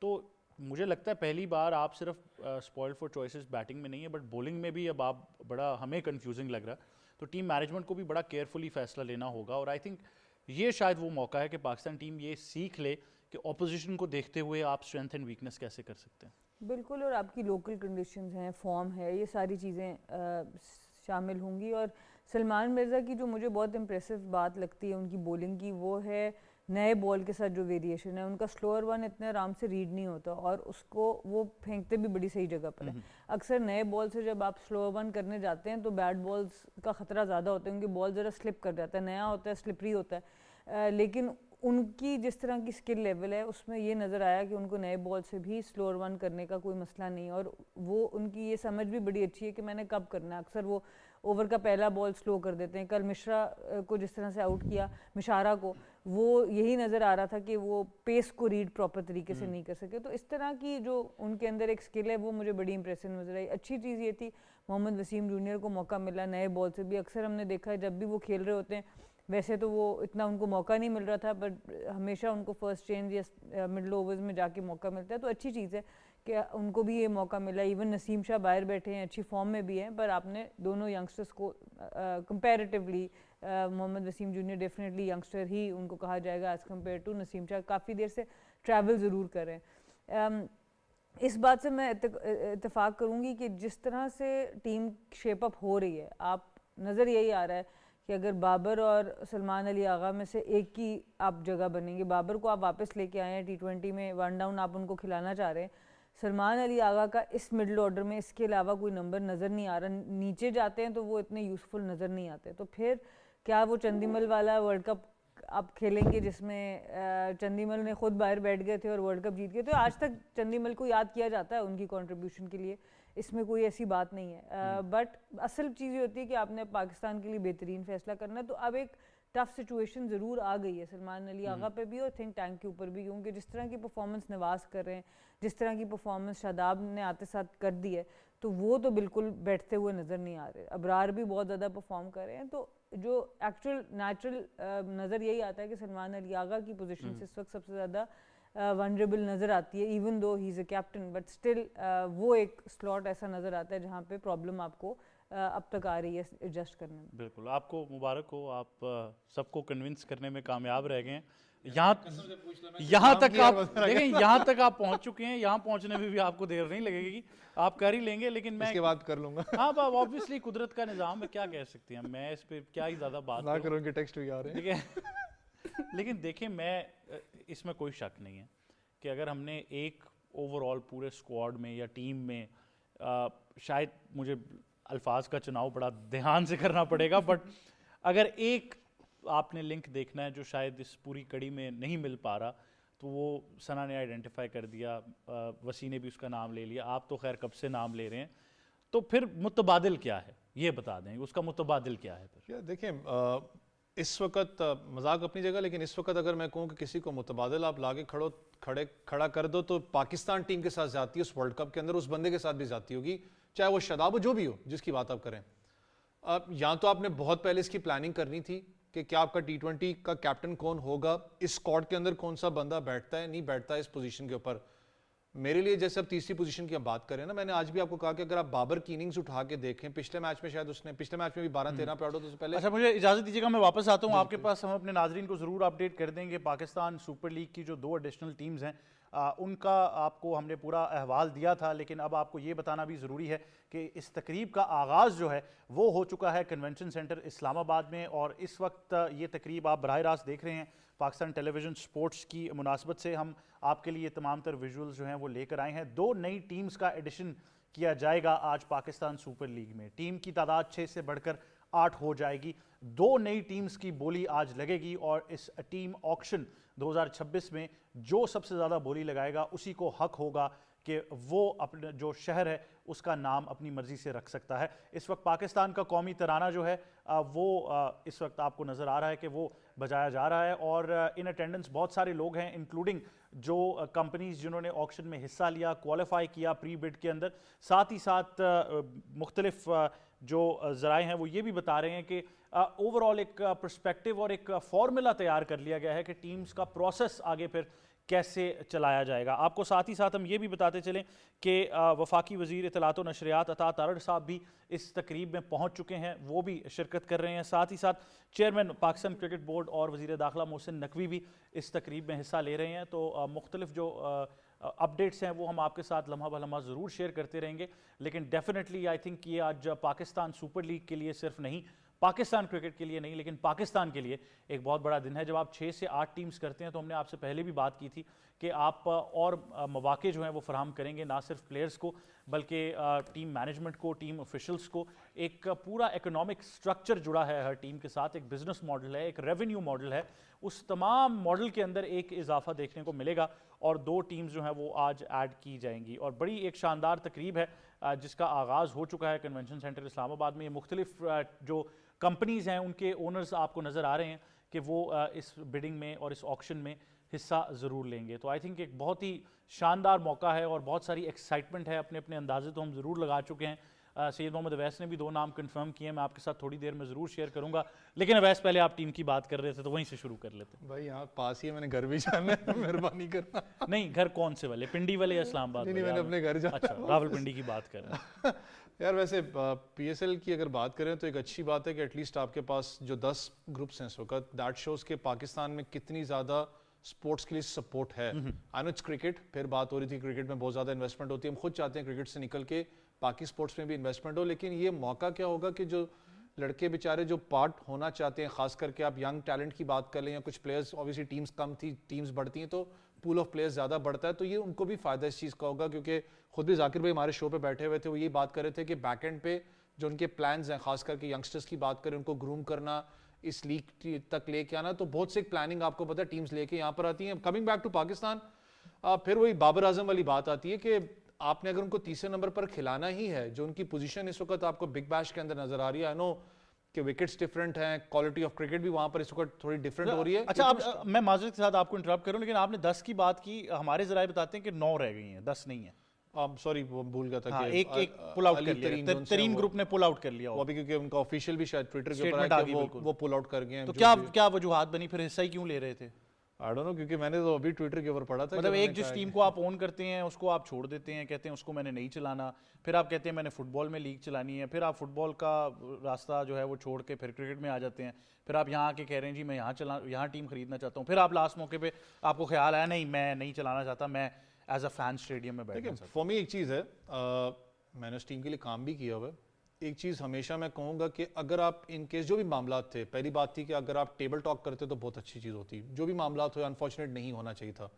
तो मुझे लगता है पहली बार आप सिर्फ स्पॉइल्ड फॉर चॉइसेस बैटिंग में नहीं है, बट बॉलिंग में भी अब आप बड़ा हमें कंफ्यूजिंग लग रहा है। तो टीम मैनेजमेंट को भी बड़ा केयरफुली फैसला लेना होगा, और आई थिंक ये शायद वो मौका है कि पाकिस्तान टीम ये सीख ले कि ऑपोजिशन को देखते हुए आप स्ट्रेंथ एंड वीकनेस कैसे कर सकते हैं। बिल्कुल, और आपकी लोकल कंडीशंस हैं, फॉर्म है, ये सारी चीज़ें शामिल होंगी। और सलमान मिर्ज़ा की जो मुझे बहुत इम्प्रेसिव बात लगती है उनकी बॉलिंग की, वो है नए बॉल के साथ जो वेरिएशन है, उनका स्लोअर वन इतने आराम से रीड नहीं होता और उसको वो फेंकते भी बड़ी सही जगह पर है। अक्सर नए बॉल से जब आप स्लोअर वन करने जाते हैं तो बैट बॉल्स का ख़तरा ज़्यादा होता है, क्योंकि बॉल ज़रा स्लिप कर जाता है, नया होता है, स्लिपरी होता है। लेकिन उनकी जिस तरह की स्किल लेवल है उसमें ये नज़र आया कि उनको नए बॉल से भी स्लोअर वन करने का कोई मसला नहीं, और वो उनकी ये समझ भी बड़ी अच्छी है कि मैंने कब करना है। अक्सर वो ओवर का पहला बॉल स्लो कर देते हैं। कल मिश्रा को जिस तरह से आउट किया, मिशारा को, वो यही नज़र आ रहा था कि वो पेस को रीड प्रॉपर तरीके से नहीं कर सके। तो इस तरह की जो उनके अंदर एक स्किल है वो मुझे बड़ी इंप्रेसिव नज़र आई। अच्छी चीज़ ये थी मोहम्मद वसीम जूनियर को मौका मिला नए बॉल से भी। अक्सर हमने देखा है जब भी वो खेल रहे होते हैं, वैसे तो वो इतना उनको मौका नहीं मिल रहा था, बट हमेशा उनको फर्स्ट चेंज या मिडल ओवर्स में जाके मौका मिलता है। तो अच्छी चीज़ है कि उनको भी ये मौका मिला। इवन नसीम शाह बाहर बैठे हैं, अच्छी फॉर्म में भी हैं, पर आपने दोनों यंगस्टर्स को comparatively, Mohammad Wasim junior definitely youngster ही उनको कहा जाएगा as compared to Naseem Shah, काफ़ी देर से ट्रैवल ज़रूर कर रहे हैं। इस बात से मैं इत्तेफाक करूँगी कि जिस तरह से टीम शेप अप हो रही है, आप नज़र यही आ रहा है कि अगर बाबर और सलमान अली आगा में से एक की आप जगह बनेंगे, बाबर को आप वापस लेके आए हैं T20 में, वन डाउन आप उनको खिलाना चाह रहे हैं, सलमान अली आगा का इस मिडल ऑर्डर में इसके अलावा कोई नंबर नज़र नहीं आ रहा। नीचे जाते हैं तो वो इतने यूज़फुल नज़र नहीं आते। तो फिर क्या वो चंदीमल वाला वर्ल्ड कप आप खेलेंगे जिसमें चंदीमल ने खुद बाहर बैठ गए थे और वर्ल्ड कप जीत गए? तो आज तक चंदीमल को याद किया जाता है उनकी कंट्रीब्यूशन के लिए, इसमें कोई ऐसी बात नहीं है। बट असल चीज़ ये होती है कि आपने पाकिस्तान के लिए बेहतरीन फैसला करना है। तो अब एक टफ सिचुएशन ज़रूर आ गई है सलमान अली आगा पे भी और थिंक टैंक के ऊपर भी, क्योंकि जिस तरह की परफॉर्मेंस नवाज कर रहे हैं, जिस तरह की परफॉर्मेंस शादाब ने आते साथ कर दी है, तो वो तो बिल्कुल बैठते हुए नज़र नहीं आ रहे। अबरार भी बहुत ज़्यादा परफॉर्म कर रहे हैं। तो जो एक्चुअल नेचुरल नज़र यही आता है कि सलमान अली आगा की पोजीशन से इस वक्त सबसे ज़्यादा वनरेबल नज़र आती है, even though he is a captain, but still वो एक स्लॉट ऐसा नज़र आता है जहाँ पे प्रॉब्लम आपको अब तक आ रही है एडजस्ट करने में। बिल्कुल, आपको मुबारक हो, आप सबको कन्विंस करने में कामयाब रह गए हैं। यहाँ तक आप देखें, यहाँ तक आप पहुँच चुके हैं, यहाँ पहुँचने में भी आपको देर नहीं लगेगी, आप कर ही लेंगे। लेकिन मैं इसके बाद कर लूंगा। हाँ, ऑब्वियसली कुदरत का निज़ाम है, क्या कह सकते हैं, मैं इस पे क्या ही ज़्यादा बात ना करूं। करो कि टेक्स्ट भी आ रहे हैं। ठीक है लेकिन देखिए, मैं इसमें कोई शक नहीं है कि अगर हमने एक ओवरऑल पूरे स्क्वाड में या टीम में, शायद मुझे अल्फाज का चुनाव बड़ा ध्यान से करना पड़ेगा, बट अगर एक आपने लिंक देखना है जो शायद इस पूरी कड़ी में नहीं मिल पा रहा, तो वो सना ने आइडेंटिफाई कर दिया, वसी ने भी उसका नाम ले लिया, आप तो खैर कब से नाम ले रहे हैं। तो फिर मुतबादिल क्या है, ये बता दें, उसका मुतबादिल क्या है फिर? या देखें, इस वक्त मजाक अपनी जगह, लेकिन इस वक्त अगर मैं कहूँ कि किसी को मुतबादिल आप लाके खड़ा कर दो, तो पाकिस्तान टीम के साथ जाती है उस वर्ल्ड कप के अंदर, उस बंदे के साथ भी जाती होगी, चाहे वो शादाब हो, जो भी हो, जिसकी बात आप करें। या तो आपने बहुत पहले इसकी प्लानिंग करनी थी कि क्या आपका T20 का कैप्टन कौन होगा, इस स्क्वाड के अंदर कौन सा बंदा बैठता है, नहीं बैठता है इस पोजीशन के ऊपर। मेरे लिए जैसे अब तीसरी पोजीशन की हम बात करें ना, मैंने आज भी आपको कहा कि अगर आप बाबर की इनिंग्स उठा के देखें, पिछले मैच में शायद उसने, पिछले मैच में भी 12-13 पे आउट होता, तो पहले। अच्छा, मुझे इजाज़त दीजिएगा, मैं वापस आता हूँ आपके पास। हम अपने नाजरीन को ज़रूर अपडेट कर देंगे। पाकिस्तान सुपर लीग की जो 2 एडिशनल टीम्स हैं, उनका आपको हमने पूरा अहवाल दिया था, लेकिन अब आपको ये बताना भी ज़रूरी है कि इस तकरीब का आगाज़ जो है वो हो चुका है कन्वेंशन सेंटर इस्लामाबाद में, और इस वक्त ये तकरीब आप बराह रास्त देख रहे हैं पाकिस्तान टेलीविज़न स्पोर्ट्स की मुनासबत से। हम आपके लिए तमाम तर विजुअल्स जो हैं वो लेकर आए हैं। 2 नई टीम्स का एडिशन किया जाएगा आज पाकिस्तान सुपर लीग में। टीम की तादाद 6 से बढ़कर 8 हो जाएगी। 2 नई टीम्स की बोली आज लगेगी, और इस टीम ऑक्शन 2026 में जो सबसे ज़्यादा बोली लगाएगा उसी को हक होगा कि वो अपने जो शहर है उसका नाम अपनी मर्ज़ी से रख सकता है। इस वक्त पाकिस्तान का कौमी तराना जो है वो इस वक्त आपको नज़र आ रहा है कि वो बजाया जा रहा है, और इन अटेंडेंस बहुत सारे लोग हैं, इंक्लूडिंग जो कंपनीज जिन्होंने ऑक्शन में हिस्सा लिया, क्वालिफाई किया प्री बिड के अंदर। साथ ही साथ मुख्तलिफ जो ज़राए हैं वो ये भी बता रहे हैं कि ओवरऑल एक पर्सपेक्टिव और एक फार्मूला तैयार कर लिया गया है कि टीम्स का प्रोसेस आगे फिर कैसे चलाया जाएगा। आपको साथ ही साथ हम ये भी बताते चलें कि वफाकी वज़ीर इत्तलात व नशरियात अता तारड़ साहब भी इस तकरीब में पहुँच चुके हैं, वो भी शिरकत कर रहे हैं। साथ ही साथ चेयरमैन पाकिस्तान क्रिकेट बोर्ड और वज़ीर दाखिला मोहसिन नकवी भी इस तकरीब में हिस्सा ले रहे हैं। तो मुख्तलिफ जो अपडेट्स हैं वो हम आपके साथ लम्हा बलम्हा ज़रूर शेयर करते रहेंगे, लेकिन डेफिनेटली आई थिंक ये आज पाकिस्तान सुपर लीग के लिए सिर्फ नहीं, पाकिस्तान क्रिकेट के लिए नहीं लेकिन पाकिस्तान के लिए एक बहुत बड़ा दिन है। जब आप 6 से 8 टीम्स करते हैं तो हमने आपसे पहले भी बात की थी कि आप और मौके जो हैं वो फराहम करेंगे, ना सिर्फ प्लेयर्स को बल्कि टीम मैनेजमेंट को, टीम ऑफिशल्स को। एक पूरा इकोनॉमिक स्ट्रक्चर जुड़ा है हर टीम के साथ, एक बिजनेस मॉडल है, एक रेवेन्यू मॉडल है। उस तमाम मॉडल के अंदर एक इजाफा देखने को मिलेगा और 2 टीम्स जो हैं वो आज ऐड की जाएंगी और बड़ी एक शानदार तकरीब है जिसका आगाज़ हो चुका है कन्वेंशन सेंटर इस्लामाबाद में। ये मुख्तलिफ जो कंपनीज़ हैं उनके ओनर्स आपको नज़र आ रहे हैं कि वो इस बिडिंग में और इस ऑक्शन में हिस्सा ज़रूर लेंगे। तो आई थिंक एक बहुत ही शानदार मौका है और बहुत सारी एक्साइटमेंट है। अपने अपने अंदाजे तो हम ज़रूर लगा चुके हैं। सैयद मोहम्मद अवैस ने भी 2 नाम कंफर्म किए हैं, मैं आपके साथ थोड़ी देर में ज़रूर शेयर करूंगा। लेकिन अवैस पहले आप टीम की बात कर रहे थे तो वहीं से शुरू कर लेते हैं। भाई यहाँ पास ही है, मैंने घर भी जाना है, मेहरबानी करना। नहीं, घर कौन से वाले, पिंडी वाले या इस्लामाबाद नहीं, वाले? मैंने अपने घर जाना। अच्छा, रावलपिंडी की बात कर रहे हैं। यार वैसे पीएसएल की अगर बात करें तो एक अच्छी बात है कि एटलीस्ट आपके पास जो 10 ग्रुप्स हैं इस वक्त, दैट शोज के पाकिस्तान में कितनी ज़्यादा स्पोर्ट्स के लिए सपोर्ट है। आई नो इट्स क्रिकेट, फिर बात हो रही थी क्रिकेट में बहुत ज़्यादा इन्वेस्टमेंट होती है, हम खुद चाहते हैं क्रिकेट से निकल के बाकी स्पोर्ट्स में भी इन्वेस्टमेंट हो, लेकिन ये मौका क्या होगा कि जो लड़के बेचारे जो पार्ट होना चाहते हैं, खास करके आप यंग टैलेंट की बात कर लें या कुछ प्लेयर्स, ऑब्वियसली टीम्स कम थी, टीम्स बढ़ती हैं तो पूल ऑफ प्लेयर्स ज़्यादा बढ़ता है, तो ये उनको भी फ़ायदा इस चीज़ का होगा। क्योंकि खुद भी जाकिर भाई हमारे शो पे बैठे हुए थे, वो ये बात कर रहे थे कि बैक एंड पे जो उनके प्लान्स हैं, खास करके यंगस्टर्स की बात करें, उनको ग्रूम करना, इस लीग तक लेके आना, तो बहुत सी प्लानिंग आपको पता है टीम्स लेके यहाँ पर आती हैं। कमिंग बैक टू पाकिस्तान, फिर वही बाबर आजम वाली बात आती है कि आपने अगर उनको तीसरे नंबर पर खिलाना ही है, जो उनकी पोजीशन इस वक्त आपको बिग बैश के अंदर नजर आ रही है, आई नो कि विकेट्स डिफरेंट हैं, क्वालिटी ऑफ क्रिकेट भी वहां पर इस वक्त थोड़ी डिफरेंट हो रही है। अच्छा, आप मैं माजरत के साथ आपको इंटरप्ट करूं, लेकिन आपने 10 की बात की, हमारे जराए बताते हैं कि 9 रह गई हैं, 10 नहीं है। सॉरी वो भूल गया था हाँ, कि एक पुल आउट कर लिया, तरीन ग्रुप ने पुल आउट कर लिया वो अभी, क्योंकि उनका ऑफिशियल भी शायद ट्विटर के ऊपर स्टेटमेंट है आ कि गई, वो पुल आउट कर गए हैं। तो क्या वजूहात बनी, फिर हिस्सा ही क्यों ले रहे थे? आई डोंट नो, क्योंकि मैंने तो अभी ट्विटर के ऊपर पढ़ा था। मतलब एक जिस टीम को आप ओन करते हैं उसको आप छोड़ देते हैं, कहते हैं उसको मैंने नहीं चलाना, फिर आप कहते हैं मैंने फुटबॉल में लीग चलानी है, फिर आप फुटबॉल का रास्ता जो है वो छोड़ के फिर क्रिकेट में आ जाते हैं, फिर आप यहाँ आके कह रहे हैं जी मैं यहाँ टीम खरीदना चाहता हूँ, फिर आप लास्ट मौके पे आपको ख्याल आया नहीं मैं नहीं चलाना चाहता, मैं एज अ फैन स्टेडियम में बैठना चाहता हूँ। फॉर मी एक चीज़ है, मैंने उस टीम के लिए काम भी किया हुआ है। एक चीज़ हमेशा मैं कहूँगा कि अगर आप इन केस जो भी मामला थे, पहली बात थी कि अगर आप टेबल टॉक करते तो बहुत अच्छी चीज़ होती, जो भी मामला हो अनफॉर्चुनेट नहीं होना चाहिए था।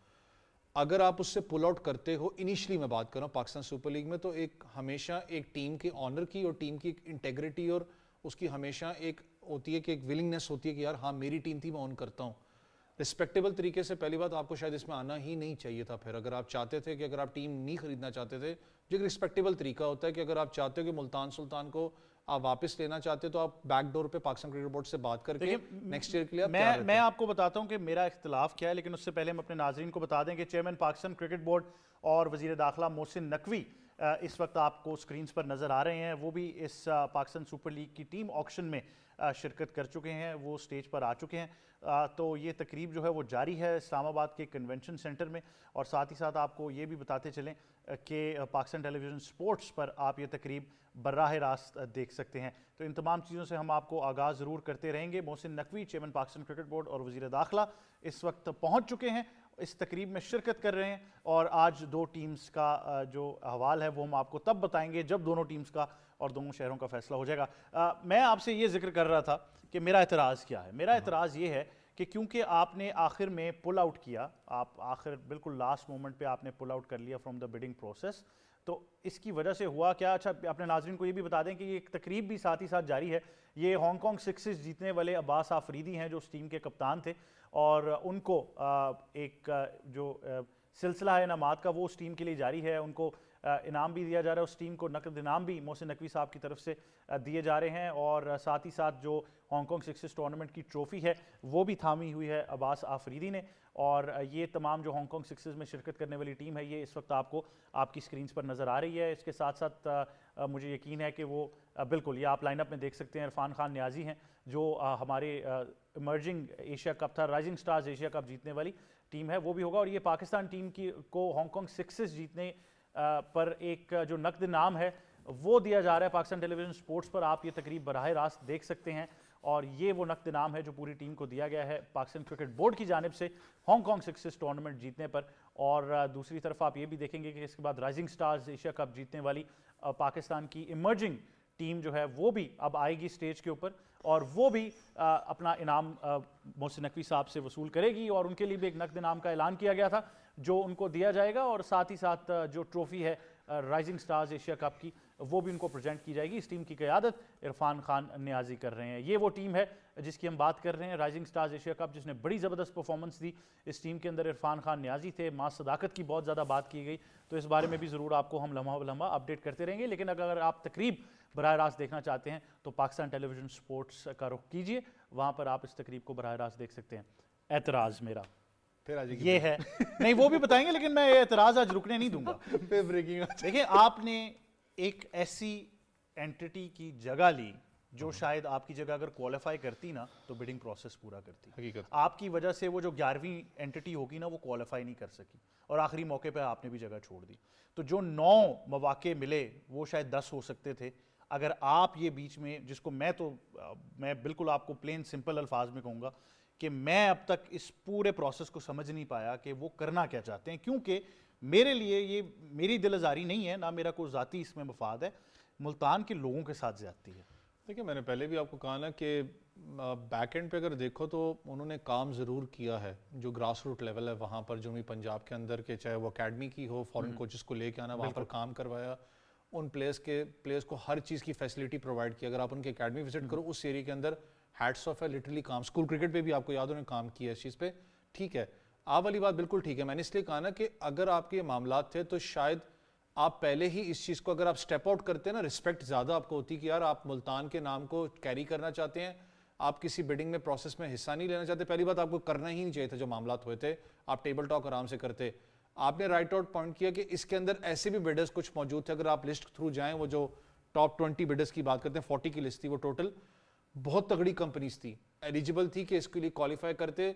अगर आप उससे पुल आउट करते हो, इनिशियली मैं बात कर रहा हूँ पाकिस्तान सुपर लीग में, तो एक हमेशा एक टीम के ऑनर की और टीम की एक इंटेग्रिटी और उसकी हमेशा एक होती है कि एक विलिंगनेस होती है कि यार हाँ मेरी टीम थी, मैं ऑन करता हूँ रिस्पेक्टेबल तरीके से। पहली बात, आपको शायद इसमें आना ही नहीं चाहिए था। फिर अगर आप चाहते थे कि अगर आप टीम नहीं खरीदना चाहते थे, जो एक रिस्पेक्टेबल तरीका होता है कि अगर आप चाहते हो कि मुल्तान सुल्तान को आप वापस लेना चाहते हो तो आप बैकडोर पे पाकिस्तान क्रिकेट बोर्ड से बात करके नेक्स्ट ईयर के लिए मैं आपको बताता हूं कि मेरा इख्तिलाफ क्या है, लेकिन उससे पहले हम अपने नाजरीन को बता दें कि चेयरमैन पाकिस्तान क्रिकेट बोर्ड और वजीर दाखिला मोहसिन नकवी इस वक्त आपको स्क्रीन्स पर नज़र आ रहे हैं। वो भी इस पाकिस्तान सुपर लीग की टीम ऑक्शन में शिरकत कर चुके हैं, वो स्टेज पर आ चुके हैं। तो ये तकरीब जो है वो जारी है इस्लामाबाद के कन्वेंशन सेंटर में, और साथ ही साथ आपको ये भी बताते चलें कि पाकिस्तान टेलीविज़न स्पोर्ट्स पर आप ये तकरीब बराह रास्त देख सकते हैं। तो इन तमाम चीज़ों से हम आपको आगाज़ ज़रूर करते रहेंगे। Mohsin Naqvi, chairman Pakistan cricket board और वज़ीर दाखिला इस वक्त पहुँच चुके हैं, इस तकरीब में शिरकत कर रहे हैं, और आज 2 टीम्स का जो हवाल है वो हम आपको तब बताएंगे जब दोनों टीम्स का और दोनों शहरों का फैसला हो जाएगा। मैं आपसे ये जिक्र कर रहा था कि मेरा एतराज़ क्या है। मेरा एतराज़ ये है कि क्योंकि आपने आखिर में पुल आउट किया, आप आखिर बिल्कुल लास्ट मोमेंट पे आपने पुल आउट कर लिया फ्रॉम द बिडिंग प्रोसेस, तो इसकी वजह से हुआ क्या? अच्छा, अपने नाज़रीन को ये भी बता दें कि ये एक तकरीब भी साथ ही साथ जारी है। ये हांगकॉन्ग सिक्सेस जीतने वाले अब्बास आफरीदी हैं जो उस टीम के कप्तान थे, और उनको एक जो सिलसिला है इनामात का वो उस टीम के लिए जारी है। उनको इनाम भी दिया जा रहा है, उस टीम को नकद इनाम भी मोहसिन नकवी साहब की तरफ से दिए जा रहे हैं, और साथ ही साथ जो हांगकॉन्ग सिक्सेस टूर्नामेंट की ट्रॉफ़ी है वो भी थामी हुई है अब्बास आफरीदी ने। और ये तमाम जो हांगकॉन्ग सिक्सेस में शिरकत करने वाली टीम है ये इस वक्त आपको आपकी स्क्रीन्स पर नज़र आ रही है। इसके साथ साथ मुझे यकीन है कि वो बिल्कुल, ये आप लाइनअप में देख सकते हैं, इरफान खान न्याजी हैं जो हमारे इमर्जिंग एशिया कप था, राइजिंग स्टार्स एशिया कप जीतने वाली टीम है, वो भी होगा। और ये पाकिस्तान टीम की को हांगकॉन्ग सिक्सेस जीतने पर एक जो नकद इनाम है वो दिया जा रहा है पाकिस्तान टेलीविज़न स्पोर्ट्स पर। आप ये तकरीब बराह रास्त देख सकते हैं, और ये वो नकद इनाम है जो पूरी टीम को दिया गया है पाकिस्तान क्रिकेट बोर्ड की जानिब से हांगकॉन्ग सिक्सेस टूर्नामेंट जीतने पर। और दूसरी तरफ आप ये भी देखेंगे कि इसके बाद राइजिंग स्टार्स एशिया कप जीतने वाली पाकिस्तान की इमर्जिंग टीम जो है वो भी अब आएगी स्टेज के ऊपर और वो भी अपना इनाम मोहसिन नकवी साहब से वसूल करेगी और उनके लिए भी एक नकद इनाम का ऐलान किया गया था जो उनको दिया जाएगा और साथ ही साथ जो ट्रॉफी है राइजिंग स्टार्स एशिया कप की वो भी उनको प्रेजेंट की जाएगी। इस टीम की क़यादत इरफान खान नियाजी कर रहे हैं। ये वो टीम है जिसकी हम बात कर रहे हैं, राइजिंग स्टार्स एशिया कप, जिसने बड़ी ज़बरदस्त परफॉर्मेंस दी। इस टीम के अंदर इरफान खान नियाजी थे, मां सदाकत की बहुत ज़्यादा बात की गई, तो इस बारे में भी ज़रूर आपको हम लम्हा ब लम्हा अपडेट करते रहेंगे। लेकिन अगर आप तकरीब बराह रास्त देखना चाहते हैं तो पाकिस्तान टेलीविजन स्पोर्ट्स का रुख कीजिए, वहाँ पर आप इस तकरीब को बराह रास्त देख सकते हैं। एतराज़ मेरा फिर आज ये है, नहीं वो भी बताएंगे लेकिन मैं ये एतराज़ आज रुकने नहीं दूंगा। फिर ब्रेकिंग देखिए, आपने एक ऐसी एंटिटी की जगह ली जो शायद आपकी जगह अगर क्वालिफाई करती ना तो बिडिंग प्रोसेस पूरा करती। हकीकत आपकी वजह से वो जो 11वीं एंटिटी होगी ना वो क्वालिफाई नहीं कर सकी और आखिरी मौके पे आपने भी जगह छोड़ दी। तो जो 9 मौके मिले वो शायद 10 हो सकते थे अगर आप ये बीच में, जिसको मैं बिल्कुल आपको प्लेन सिंपल अल्फाज में कहूँगा कि मैं अब तक इस पूरे प्रोसेस को समझ नहीं पाया कि वो करना क्या चाहते हैं, क्योंकि मेरे लिए ये मेरी दिलआज़ारी नहीं है, ना मेरा कोई ज़ाती इसमें मफाद है, मुल्तान के लोगों के साथ ज़्यादती है। देखिए, मैंने पहले भी आपको कहा ना कि बैक एंड पे अगर देखो तो उन्होंने काम ज़रूर किया है। जो ग्रास रूट लेवल है वहाँ पर जो भी पंजाब के अंदर के, चाहे वो अकेडमी की हो, फॉरेन कोचेस को लेके आना, वहाँ पर काम करवाया, उन प्लेयर्स को हर चीज़ की फैसिलिटी प्रोवाइड की। अगर आप उनकी अकेडमी विजिट करो उस एरिया के अंदर, हैट्स ऑफ है, लिटरली काम। स्कूल क्रिकेट पे भी आपको याद उन्होंने काम किया इस चीज़ पे, ठीक है। आप वाली बात बिल्कुल ठीक है। मैंने इसलिए कहा ना कि अगर आपके ये मामला थे तो शायद आप पहले ही इस चीज़ को अगर आप स्टेप आउट करते ना, रिस्पेक्ट ज़्यादा आपको होती कि यार आप मुल्तान के नाम को कैरी करना चाहते हैं, आप किसी बिडिंग में प्रोसेस में हिस्सा नहीं लेना चाहते। पहली बात आपको करना ही नहीं चाहिए था जो मामला हुए थे, आप टेबल टॉक आराम से करते। आपने राइट आउट पॉइंट किया कि इसके अंदर ऐसे भी बिडर्स कुछ मौजूद थे, अगर आप लिस्ट थ्रू जाएं, वो जो टॉप 20 बिडर्स की बात करते हैं, 40 की लिस्ट थी वो टोटल, बहुत तगड़ी कंपनीज थी, एलिजिबल थी कि इसके लिए क्वालिफाई करते।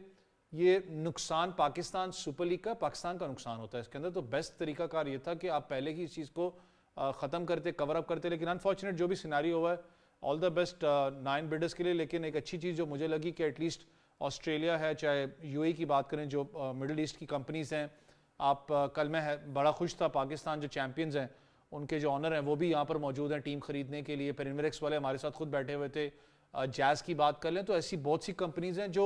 ये नुकसान पाकिस्तान सुपर लीग का, पाकिस्तान का नुकसान होता है इसके अंदर। तो बेस्ट तरीकाकार ये था कि आप पहले ही इस चीज़ को ख़त्म करते, कवर अप करते। लेकिन अनफॉर्चुनेट जो भी सिनेरियो हुआ है, ऑल द बेस्ट 9 बिडर्स के लिए। लेकिन एक अच्छी चीज़ जो मुझे लगी कि एटलीस्ट ऑस्ट्रेलिया है, चाहे यूएई की बात करें, जो मिडिल ईस्ट की कंपनीज़ हैं, आप कल मैं बड़ा खुश था, पाकिस्तान जो चैम्पियंस हैं उनके जो ऑनर हैं वो भी यहाँ पर मौजूद हैं टीम खरीदने के लिए। फिर इनवेरेक्स वाले हमारे साथ खुद बैठे हुए थे। जैज़ की बात कर लें तो ऐसी बहुत सी कंपनीज़ हैं जो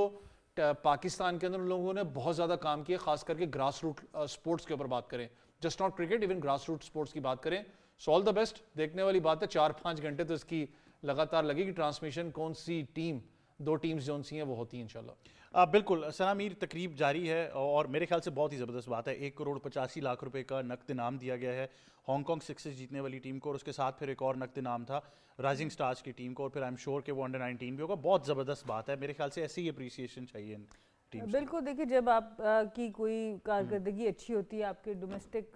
पाकिस्तान के अंदर उन लोगों ने बहुत ज़्यादा काम किया, खास करके ग्रास रूट स्पोर्ट्स के ऊपर बात करें, just not cricket, even grass root sports की बात करें। So all the best. देखने वाली बात है, 4-5 घंटे तो इसकी लगातार लगेगी ट्रांसमिशन, कौन सी टीम, 2 टीम्स जो सी हैं वो होती हैं इंशाल्लाह। बिल्कुल सनामीर, तकरीब जारी है और मेरे ख्याल से बहुत ही ज़बरदस्त बात है। 1 करोड़ 85 लाख रुपए का नकद इनाम दिया गया है हांगकॉन्ग सिक्सेस जीतने वाली टीम को, और उसके साथ फिर एक और नकद इनाम था राइजिंग स्टार्स की टीम को, और फिर आई एम श्योर कि वो अंडर 19 भी होगा। बहुत ज़बरदस्त बात है, मेरे ख्याल से ऐसी ही अप्रिसिएशन चाहिए इन टीम्स। बिल्कुल, देखिए जब आप की कोई कारकर्दगी अच्छी होती है आपके डोमेस्टिक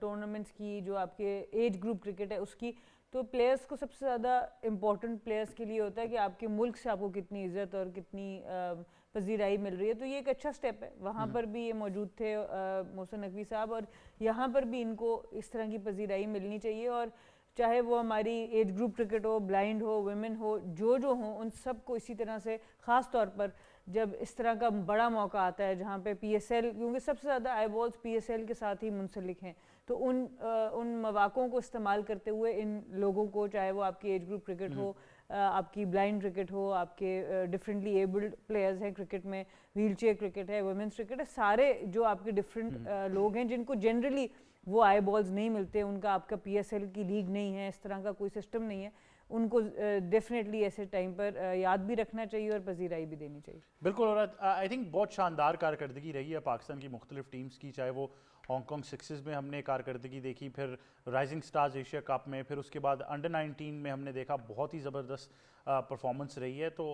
टूर्नामेंट्स की, जो आपके एज ग्रुप क्रिकेट है उसकी, तो प्लेयर्स को सबसे ज़्यादा इम्पोर्टेंट प्लेयर्स के लिए होता है कि आपके मुल्क से आपको कितनी इज़्ज़त और कितनी पजीराई मिल रही है। तो ये एक अच्छा स्टेप है। वहाँ पर भी ये मौजूद थे मोहसिन नकवी साहब, और यहाँ पर भी इनको इस तरह की पजीराई मिलनी चाहिए। और चाहे वो हमारी एज ग्रुप क्रिकेट हो, ब्लाइंड हो, वुमेन हो, जो हो, उन सब को इसी तरह से, ख़ास तौर पर जब इस तरह का बड़ा मौका आता है जहाँ पे PSL, क्योंकि सबसे ज़्यादा आई बॉल्स PSL के साथ ही मुंसलिक हैं, तो उन मौक़ों को इस्तेमाल करते हुए इन लोगों को, चाहे वो आपकी एज ग्रुप क्रिकेट हो, आपकी ब्लाइंड क्रिकेट हो, आपके डिफरेंटली एबल्ड प्लेयर्स हैं क्रिकेट में, व्हील चेयर क्रिकेट है, वुमेंस क्रिकेट है, सारे जो आपके डिफरेंट लोग हैं जिनको जनरली वो आई बॉल्स नहीं मिलते, उनका आपका PSL की लीग नहीं है, इस तरह का कोई सिस्टम नहीं है, उनको डेफिनेटली ऐसे टाइम पर याद भी रखना चाहिए और पजीराई भी देनी चाहिए। बिल्कुल, और आई थिंक बहुत शानदार कारकर्दगी रही है पाकिस्तान की मुख्तलिफ टीम्स की, चाहे वो हांगकॉन्ग सिक्सेस में हमने कारकर्दगी देखी, फिर राइजिंग स्टार्स एशिया कप में, फिर उसके बाद अंडर 19 में हमने देखा बहुत ही ज़बरदस्त परफॉर्मेंस रही है। तो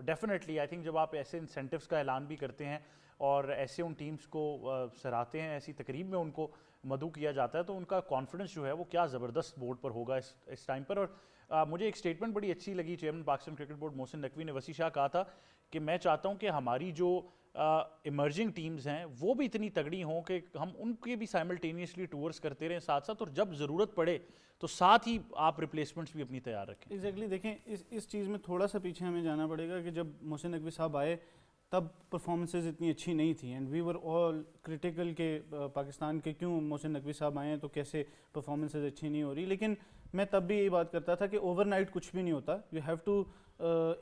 डेफिनेटली आई थिंक जब आप ऐसे इंसेंटिव्स का ऐलान भी करते हैं और ऐसे उन टीम्स को सराहते हैं, ऐसी तकरीब में उनको मदऊ किया जाता है, तो उनका कॉन्फिडेंस जो है वो क्या ज़बरदस्त बोर्ड पर होगा इस टाइम पर। और मुझे एक स्टेटमेंट बड़ी अच्छी लगी, chairman Pakistan cricket board Mohsin Naqvi ने वसी शाह कहा था कि मैं चाहता हूं कि हमारी जो इमर्जिंग टीम्स हैं वो भी इतनी तगड़ी हों कि हम उनके भी साइमल्टेनियसली टूर्स करते रहें साथ साथ, और जब ज़रूरत पड़े तो साथ ही आप रिप्लेसमेंट्स भी अपनी तैयार रखें। एग्जैक्टली देखें, इस चीज़ में थोड़ा सा पीछे हमें जाना पड़ेगा कि जब मोहसिन नकवी साहब आए तब परफॉर्मेंसेज इतनी अच्छी नहीं थी and we were all critical के पाकिस्तान के क्यों मोहसिन नकवी साहब आए हैं तो कैसे परफॉर्मेंसेज अच्छी नहीं हो रही, लेकिन मैं तब भी यही बात करता था कि ओवरनाइट कुछ भी नहीं होता, you have to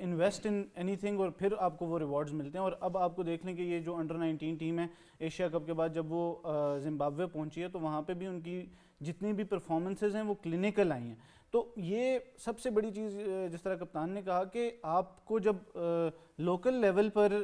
invest in anything और फिर आपको वो रिवॉर्ड्स मिलते हैं। और अब आपको देख लें कि ये जो अंडर 19 टीम है एशिया कप के बाद जब वो जिम्बाब्वे पहुंची है तो वहाँ पे भी उनकी जितनी भी परफॉर्मेंसेज हैं वो क्लिनिकल आई हैं। तो ये सबसे बड़ी चीज़ जिस तरह कप्तान ने कहा कि आपको जब लोकल लेवल पर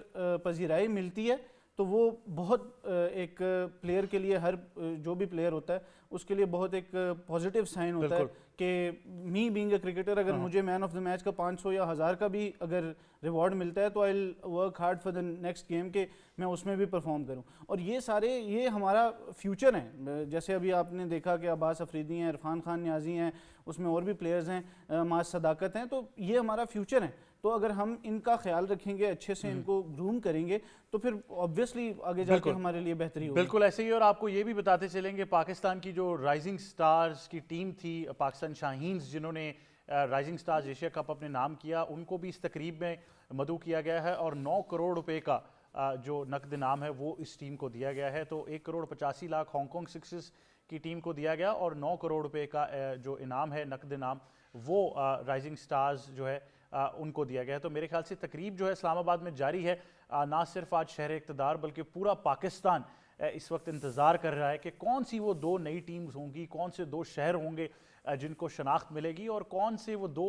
पजीराई मिलती है तो वो बहुत एक प्लेयर के लिए, हर जो भी प्लेयर होता है उसके लिए बहुत एक पॉजिटिव साइन होता है कि मी बीइंग अ क्रिकेटर अगर मुझे मैन ऑफ द मैच का 500 या 1000 का भी अगर रिवॉर्ड मिलता है तो I will work hard for the next game के मैं उसमें भी परफॉर्म करूं। और ये हमारा फ्यूचर है। जैसे अभी आपने देखा कि अब्बास अफरीदी हैं, इरफान खान न्याजी हैं, उसमें और भी प्लेयर्स हैं, माज सदाकत हैं, तो ये हमारा फ्यूचर है। तो अगर हम इनका ख्याल रखेंगे, अच्छे से इनको ग्रूम करेंगे तो फिर ऑब्वियसली आगे जाके हमारे लिए बेहतरी होगी। बिल्कुल ऐसे ही। और आपको ये भी बताते चलेंगे पाकिस्तान की जो राइजिंग स्टार्स की टीम थी, पाकिस्तान शाहीन्स, जिन्होंने राइजिंग स्टार्स एशिया कप अपने नाम किया, उनको भी इस तकरीब में मदऊ किया गया है और 9 करोड़ रुपए का जो नकद इनाम है वो इस टीम को दिया गया है। तो 1 करोड़ 85 लाख हांगकॉन्ग सिक्सेस की टीम को दिया गया और 9 करोड़ रुपए का जो इनाम है, नकद इनाम, वो राइजिंग स्टार्स जो है उनको दिया गया है। तो मेरे ख्याल से तकरीब जो है इस्लामाबाद में जारी है। ना सिर्फ आज शहर इक़्तिदार बल्कि पूरा पाकिस्तान इस वक्त इंतज़ार कर रहा है कि कौन सी वो 2 नई टीम्स होंगी, कौन से 2 शहर होंगे जिनको शनाख्त मिलेगी और कौन से वो 2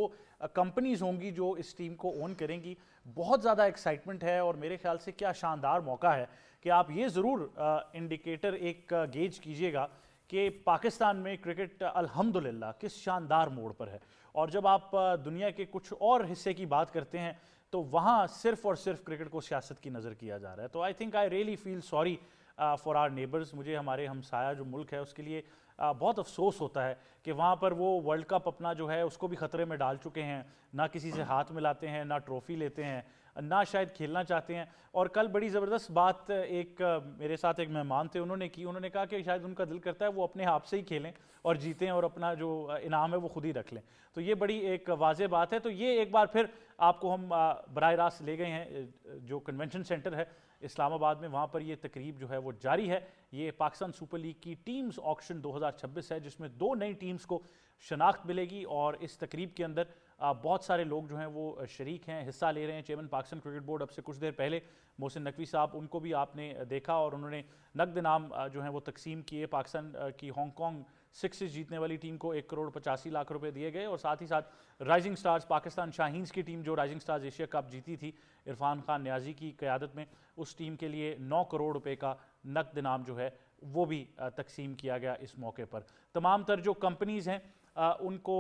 कंपनीज होंगी जो इस टीम को ओन करेंगी। बहुत ज़्यादा एक्साइटमेंट है और मेरे ख्याल से क्या शानदार मौका है कि आप ये ज़रूर इंडिकेटर एक गेज कीजिएगा कि पाकिस्तान में क्रिकेट अल्हम्दुलिल्लाह किस शानदार मोड़ पर है। और जब आप दुनिया के कुछ और हिस्से की बात करते हैं तो वहाँ सिर्फ और सिर्फ क्रिकेट को सियासत की नज़र किया जा रहा है। तो I think I really feel sorry for our neighbours. मुझे हमारे हमसाया जो मुल्क है उसके लिए बहुत अफसोस होता है कि वहाँ पर वो वर्ल्ड कप अपना जो है उसको भी ख़तरे में डाल चुके हैं, ना किसी से हाथ मिलाते हैं, ना ट्रॉफ़ी लेते हैं, ना शायद खेलना चाहते हैं। और कल बड़ी ज़बरदस्त बात एक मेरे साथ एक मेहमान थे, उन्होंने कहा कि शायद उनका दिल करता है वो अपने आप से ही खेलें और जीतें और अपना जो इनाम है वो खुद ही रख लें। तो ये बड़ी एक वाज़ेह बात है। तो ये एक बार फिर आपको हम बराह रास्त ले गए हैं जो कन्वेंशन सेंटर है इस्लामाबाद में, वहाँ पर ये तकरीब जो है वो जारी है। ये पाकिस्तान सुपर लीग की टीम्स ऑक्शन 2026 है जिसमें 2 नई टीम्स को शनाख्त मिलेगी और इस तकरीब के अंदर बहुत सारे लोग जो हैं वो शरीक हैं, हिस्सा ले रहे हैं। चेयरमैन पाकिस्तान क्रिकेट बोर्ड अब से कुछ देर पहले मोहसिन नकवी साहब, उनको भी आपने देखा और उन्होंने नकद इनाम जो है वो तकसीम किए। पाकिस्तान की हांगकॉन्ग सिक्सेस जीतने वाली टीम को 1 करोड़ 85 लाख रुपए दिए गए और साथ ही साथ राइजिंग स्टार्स पाकिस्तान शाहीन्स की टीम जो राइजिंग स्टार्स एशिया कप जीती थी इरफान खान न्याजी की क़यादत में, उस टीम के लिए 9 करोड़ रुपए का नकद इनाम जो है वो भी तकसीम किया गया इस मौके पर। तमाम तर जो कंपनीज़ हैं उनको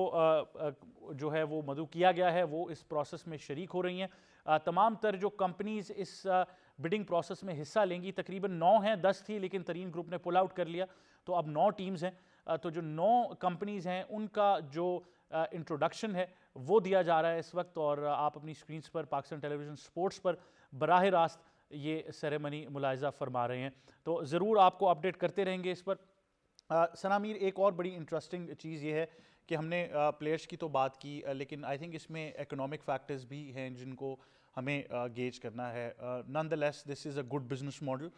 जो है वो मदऊ किया गया है, वो इस प्रोसेस में शरीक हो रही हैं। तमाम तर जो कंपनीज़ इस बिडिंग प्रोसेस में हिस्सा लेंगी, तकरीबन 9 हैं, 10 थी लेकिन तरीन ग्रुप ने पुल आउट कर लिया, तो अब 9 टीम्स हैं। तो जो 9 कंपनीज़ हैं उनका जो इंट्रोडक्शन है वो दिया जा रहा है इस वक्त और आप अपनी स्क्रीन्स पर पाकिस्तान टेलीविज़न स्पोर्ट्स पर बराह रास्त ये सेरेमनी मुलाहिज़ा फरमा रहे हैं। तो ज़रूर आपको अपडेट करते रहेंगे इस पर। सनामीर, एक और बड़ी इंटरेस्टिंग चीज़ ये है कि हमने प्लेयर्स की तो बात की लेकिन आई थिंक इसमें इकोनॉमिक फैक्टर्स भी हैं जिनको हमें गेज करना है। Nonetheless this is a good business model,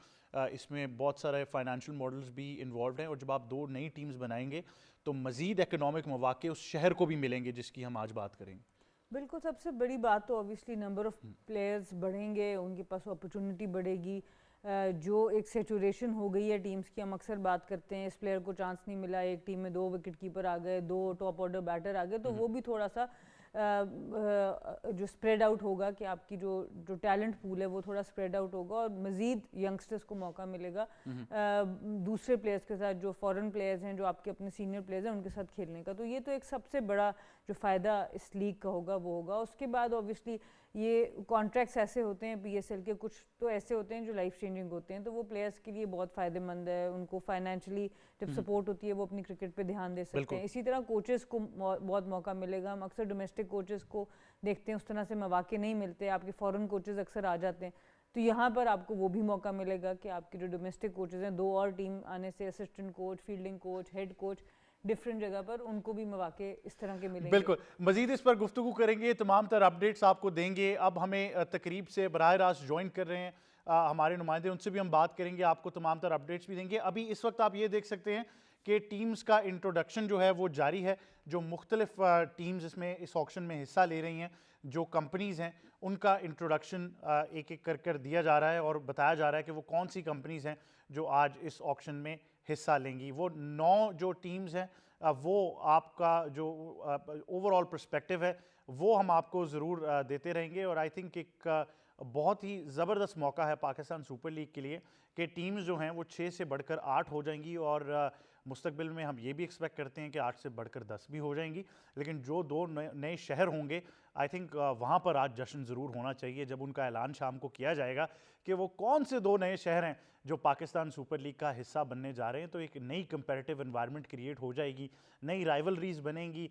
इसमें बहुत सारे फाइनेंशियल मॉडल्स भी इन्वॉल्व हैं और जब आप 2 नई टीम्स बनाएंगे तो मज़ीद इकोनॉमिक मौक़े उस शहर को भी मिलेंगे जिसकी हम आज बात करेंगे। बिल्कुल, सबसे बड़ी बात तो ऑब्वियसली नंबर ऑफ़ प्लेयर्स बढ़ेंगे, उनके पास अपॉर्चुनिटी बढ़ेगी। जो एक सेचुरेशन हो गई है टीम्स की, हम अक्सर बात करते हैं इस प्लेयर को चांस नहीं मिला, एक टीम में 2 विकेट कीपर आ गए, 2 टॉप ऑर्डर बैटर आ गए, तो वो भी थोड़ा सा जो स्प्रेड आउट होगा कि आपकी जो टैलेंट पूल है वो थोड़ा स्प्रेड आउट होगा और मज़ीद यंगस्टर्स को मौका मिलेगा दूसरे प्लेयर्स के साथ, जो फॉरेन प्लेयर्स हैं, जो आपके अपने सीनियर प्लेयर्स हैं, उनके साथ खेलने का। तो ये तो एक सबसे बड़ा जो फ़ायदा इस लीग का होगा वो होगा। उसके बाद ऑब्वियसली ये कॉन्ट्रैक्ट्स ऐसे होते हैं PSL के, कुछ तो ऐसे होते हैं जो लाइफ चेंजिंग होते हैं, तो वो प्लेयर्स के लिए बहुत फ़ायदेमंद है। उनको फाइनेंशियली जब सपोर्ट होती है वो अपनी क्रिकेट पे ध्यान दे सकते हैं। इसी तरह कोचेस को बहुत मौका मिलेगा। हम अक्सर डोमेस्टिक कोचेस को देखते हैं, उस तरह से मौके नहीं मिलते, आपके फॉरेन कोचेस अक्सर आ जाते हैं, तो यहाँ पर आपको वो भी मौका मिलेगा कि आपके जो डोमेस्टिक कोचेस हैं, 2 और टीम आने से assistant coach, fielding coach, head coach different जगह पर, उनको भी मौके इस तरह के मिलेंगे। बिल्कुल, मजीद इस पर गुफ्तगू करेंगे, तमाम तर अपडेट्स आपको देंगे। अब हमें तकरीब से बराह रास्त ज्वाइन कर रहे हैं हमारे नुमाइंदे, उनसे भी हम बात करेंगे, आपको तमाम तर अपडेट्स भी देंगे। अभी इस वक्त आप ये देख सकते हैं कि टीम्स का इंट्रोडक्शन जो है वो जारी है। जो मुख्तलिफ टीम्स इसमें इस ऑक्शन में हिस्सा ले रही हैं, जो कंपनीज़ हैं, उनका इंट्रोडक्शन एक एक कर दिया जा रहा है और बताया जा रहा है कि वो कौन सी कंपनीज़ हैं जो आज इस ऑक्शन में हिस्सा लेंगी। वो 9 जो टीम्स हैं, वो आपका जो ओवरऑल पर्सपेक्टिव है वो हम आपको ज़रूर देते रहेंगे। और आई थिंक एक बहुत ही ज़बरदस्त मौका है पाकिस्तान सुपर लीग के लिए कि टीम्स जो हैं वो 6 से बढ़कर 8 हो जाएंगी और मुस्तकबिल में हम ये भी एक्सपेक्ट करते हैं कि 8 से बढ़कर 10 भी हो जाएंगी। लेकिन जो 2 नए शहर होंगे, आई थिंक वहाँ पर आज जश्न ज़रूर होना चाहिए जब उनका ऐलान शाम को किया जाएगा कि वो कौन से 2 नए शहर हैं जो पाकिस्तान सुपर लीग का हिस्सा बनने जा रहे हैं। तो एक नई कंपेरेटिव एनवायरनमेंट क्रिएट हो जाएगी, नई राइवलरीज बनेंगी,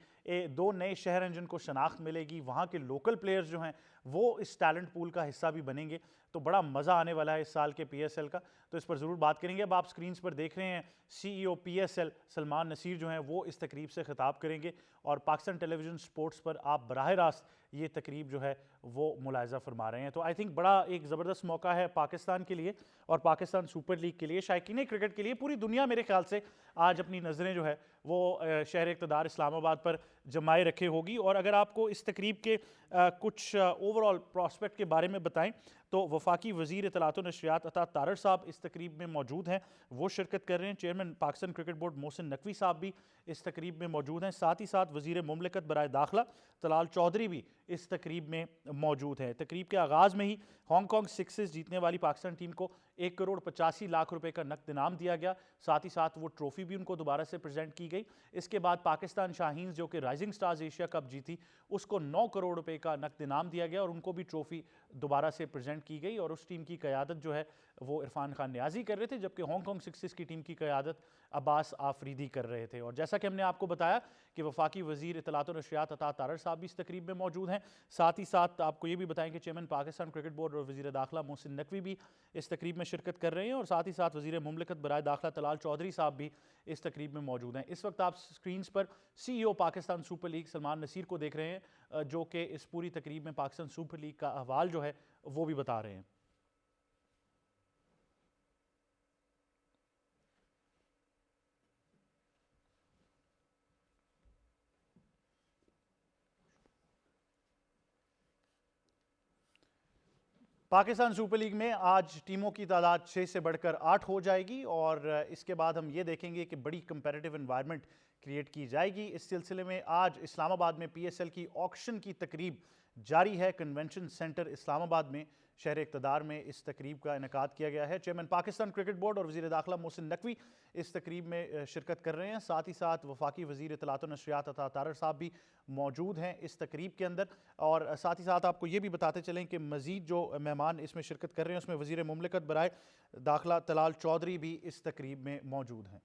2 नए शहर हैं जिनको शनाख्त मिलेगी, वहाँ के लोकल प्लेयर्स जो हैं वो इस टैलेंट पूल का हिस्सा भी बनेंगे। तो बड़ा मज़ा आने वाला है इस साल के PSL का, तो इस पर ज़रूर बात करेंगे। अब आप स्क्रीन पर देख रहे हैं CEO PSL सलमान नसीर जो हैं वो इस तकरीब से ख़िताब करेंगे और पाकिस्तान टेलीविज़न स्पोर्ट्स पर आप बराह रास्त ये तकरीब जो है वो मुलाहिज़ा फरमा रहे हैं। तो आई थिंक बड़ा एक ज़बरदस्त मौका है पाकिस्तान के लिए और पाकिस्तान सुपर लीग के लिए, शायकीन क्रिकेट के लिए। पूरी दुनिया मेरे ख्याल से आज अपनी नज़रें जो है वो शहर इक़्तिदार इस्लामाबाद पर जमाए रखे होगी। और अगर आपको इस तकरीब के कुछ ओवरऑल प्रॉस्पेक्ट के बारे में बताएं तो वफाकी वज़ीर इत्तलात व नशरियात अता तारड़ साहब इस तकरीब में मौजूद हैं, वो शिरकत कर रहे हैं। Chairman Pakistan cricket board Mohsin Naqvi साहब भी इस तकरीब में मौजूद हैं। साथ ही साथ वज़ीर मुमलिकत बराए दाखिला तलाल चौधरी भी इस तकरीब में मौजूद हैं। तकरीब के आगाज़ में ही हांगकॉन्ग सिक्सेस जीतने वाली पाकिस्तान टीम को 1 करोड़ 85 लाख रुपए का नकद इनाम दिया गया। साथ ही साथ वो ट्रॉफी भी उनको दोबारा से प्रेजेंट की गई। इसके बाद पाकिस्तान शाहीन्स जो कि राइजिंग स्टार्स एशिया कप जीती, उसको 9 करोड़ रुपए का नकद इनाम दिया गया और उनको भी ट्रॉफी दोबारा से प्रेजेंट की गई। और उस टीम की क़यादत जो है वो इरफान खान नियाजी कर रहे थे, जबकि हांगकॉन्ग सिक्सेस की टीम की क़यादत अब्बास आफरीदी कर रहे थे। और जैसा कि हमने आपको बताया कि वफाकी वज़ीर इत्तलात व नशरियात अता तारड़ साहब भी इस तकरीब में मौजूद हैं। साथ ही साथ आपको ये भी बताएंगे चेयरमैन पाकिस्तान क्रिकेट बोर्ड और वज़ीर दाखिला मोहसिन नकवी भी इस तकरीब में शिरकत कर रहे हैं। और साथ ही साथ वज़ीर मुमलिकत बराए दाखिला तलाल चौधरी साहब भी इस तकरीब में मौजूद हैं। इस वक्त आप स्क्रीन पर CEO Pakistan super league Salman Naseer को देख रहे हैं, जो कि इस पूरी तकरीब में पाकिस्तान सुपर लीग का अहवाल जो है वो भी बता रहे हैं। पाकिस्तान सुपर लीग में आज टीमों की तादाद 6 से बढ़कर 8 हो जाएगी और इसके बाद हम ये देखेंगे कि बड़ी कंपैरेटिव एनवायरनमेंट क्रिएट की जाएगी। इस सिलसिले में आज इस्लामाबाद में PSL की ऑक्शन की तकरीब जारी है। कन्वेंशन सेंटर इस्लामाबाद में शहर इक़्तिदार में इस तकरीब का इनेकाद किया गया है। चेयरमैन पाकिस्तान क्रिकेट बोर्ड और वज़ीर दाखिला मोहसिन नकवी इस तकरीब में शिरकत कर रहे हैं। साथ ही साथ वफाकी वज़ीर इत्तलात व नशरियात अता तारड़ साहब भी मौजूद हैं इस तकरीब के अंदर। और साथ ही साथ आपको ये भी बताते चलें कि मज़ीद जो मेहमान इसमें शिरकत कर रहे हैं उसमें वज़ीर मुमलिकत बराए दाखिला तलाल चौधरी भी इस तकरीब में मौजूद हैं।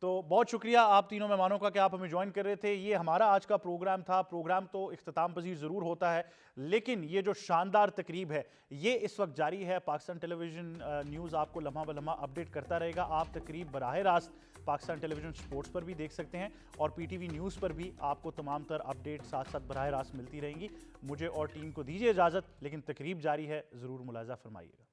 तो बहुत शुक्रिया आप तीनों मेहमानों का कि आप हमें ज्वाइन कर रहे थे। ये हमारा आज का प्रोग्राम था। प्रोग्राम तो इख्तिताम पजीर ज़रूर होता है, लेकिन ये जो शानदार तकरीब है ये इस वक्त जारी है। पाकिस्तान टेलीविज़न न्यूज़ आपको लम्हा ब लम्हा अपडेट करता रहेगा। आप तकरीब बराह रास्त पाकिस्तान टेलीविज़न स्पोर्ट्स पर भी देख सकते हैं और PTV न्यूज़ पर भी आपको तमाम तर अपडेट साथ साथ बराह रास्त मिलती रहेंगी। मुझे और टीम को दीजिए इजाज़त, लेकिन तकरीब जारी है, ज़रूर मुलाहिज़ा फरमाइएगा।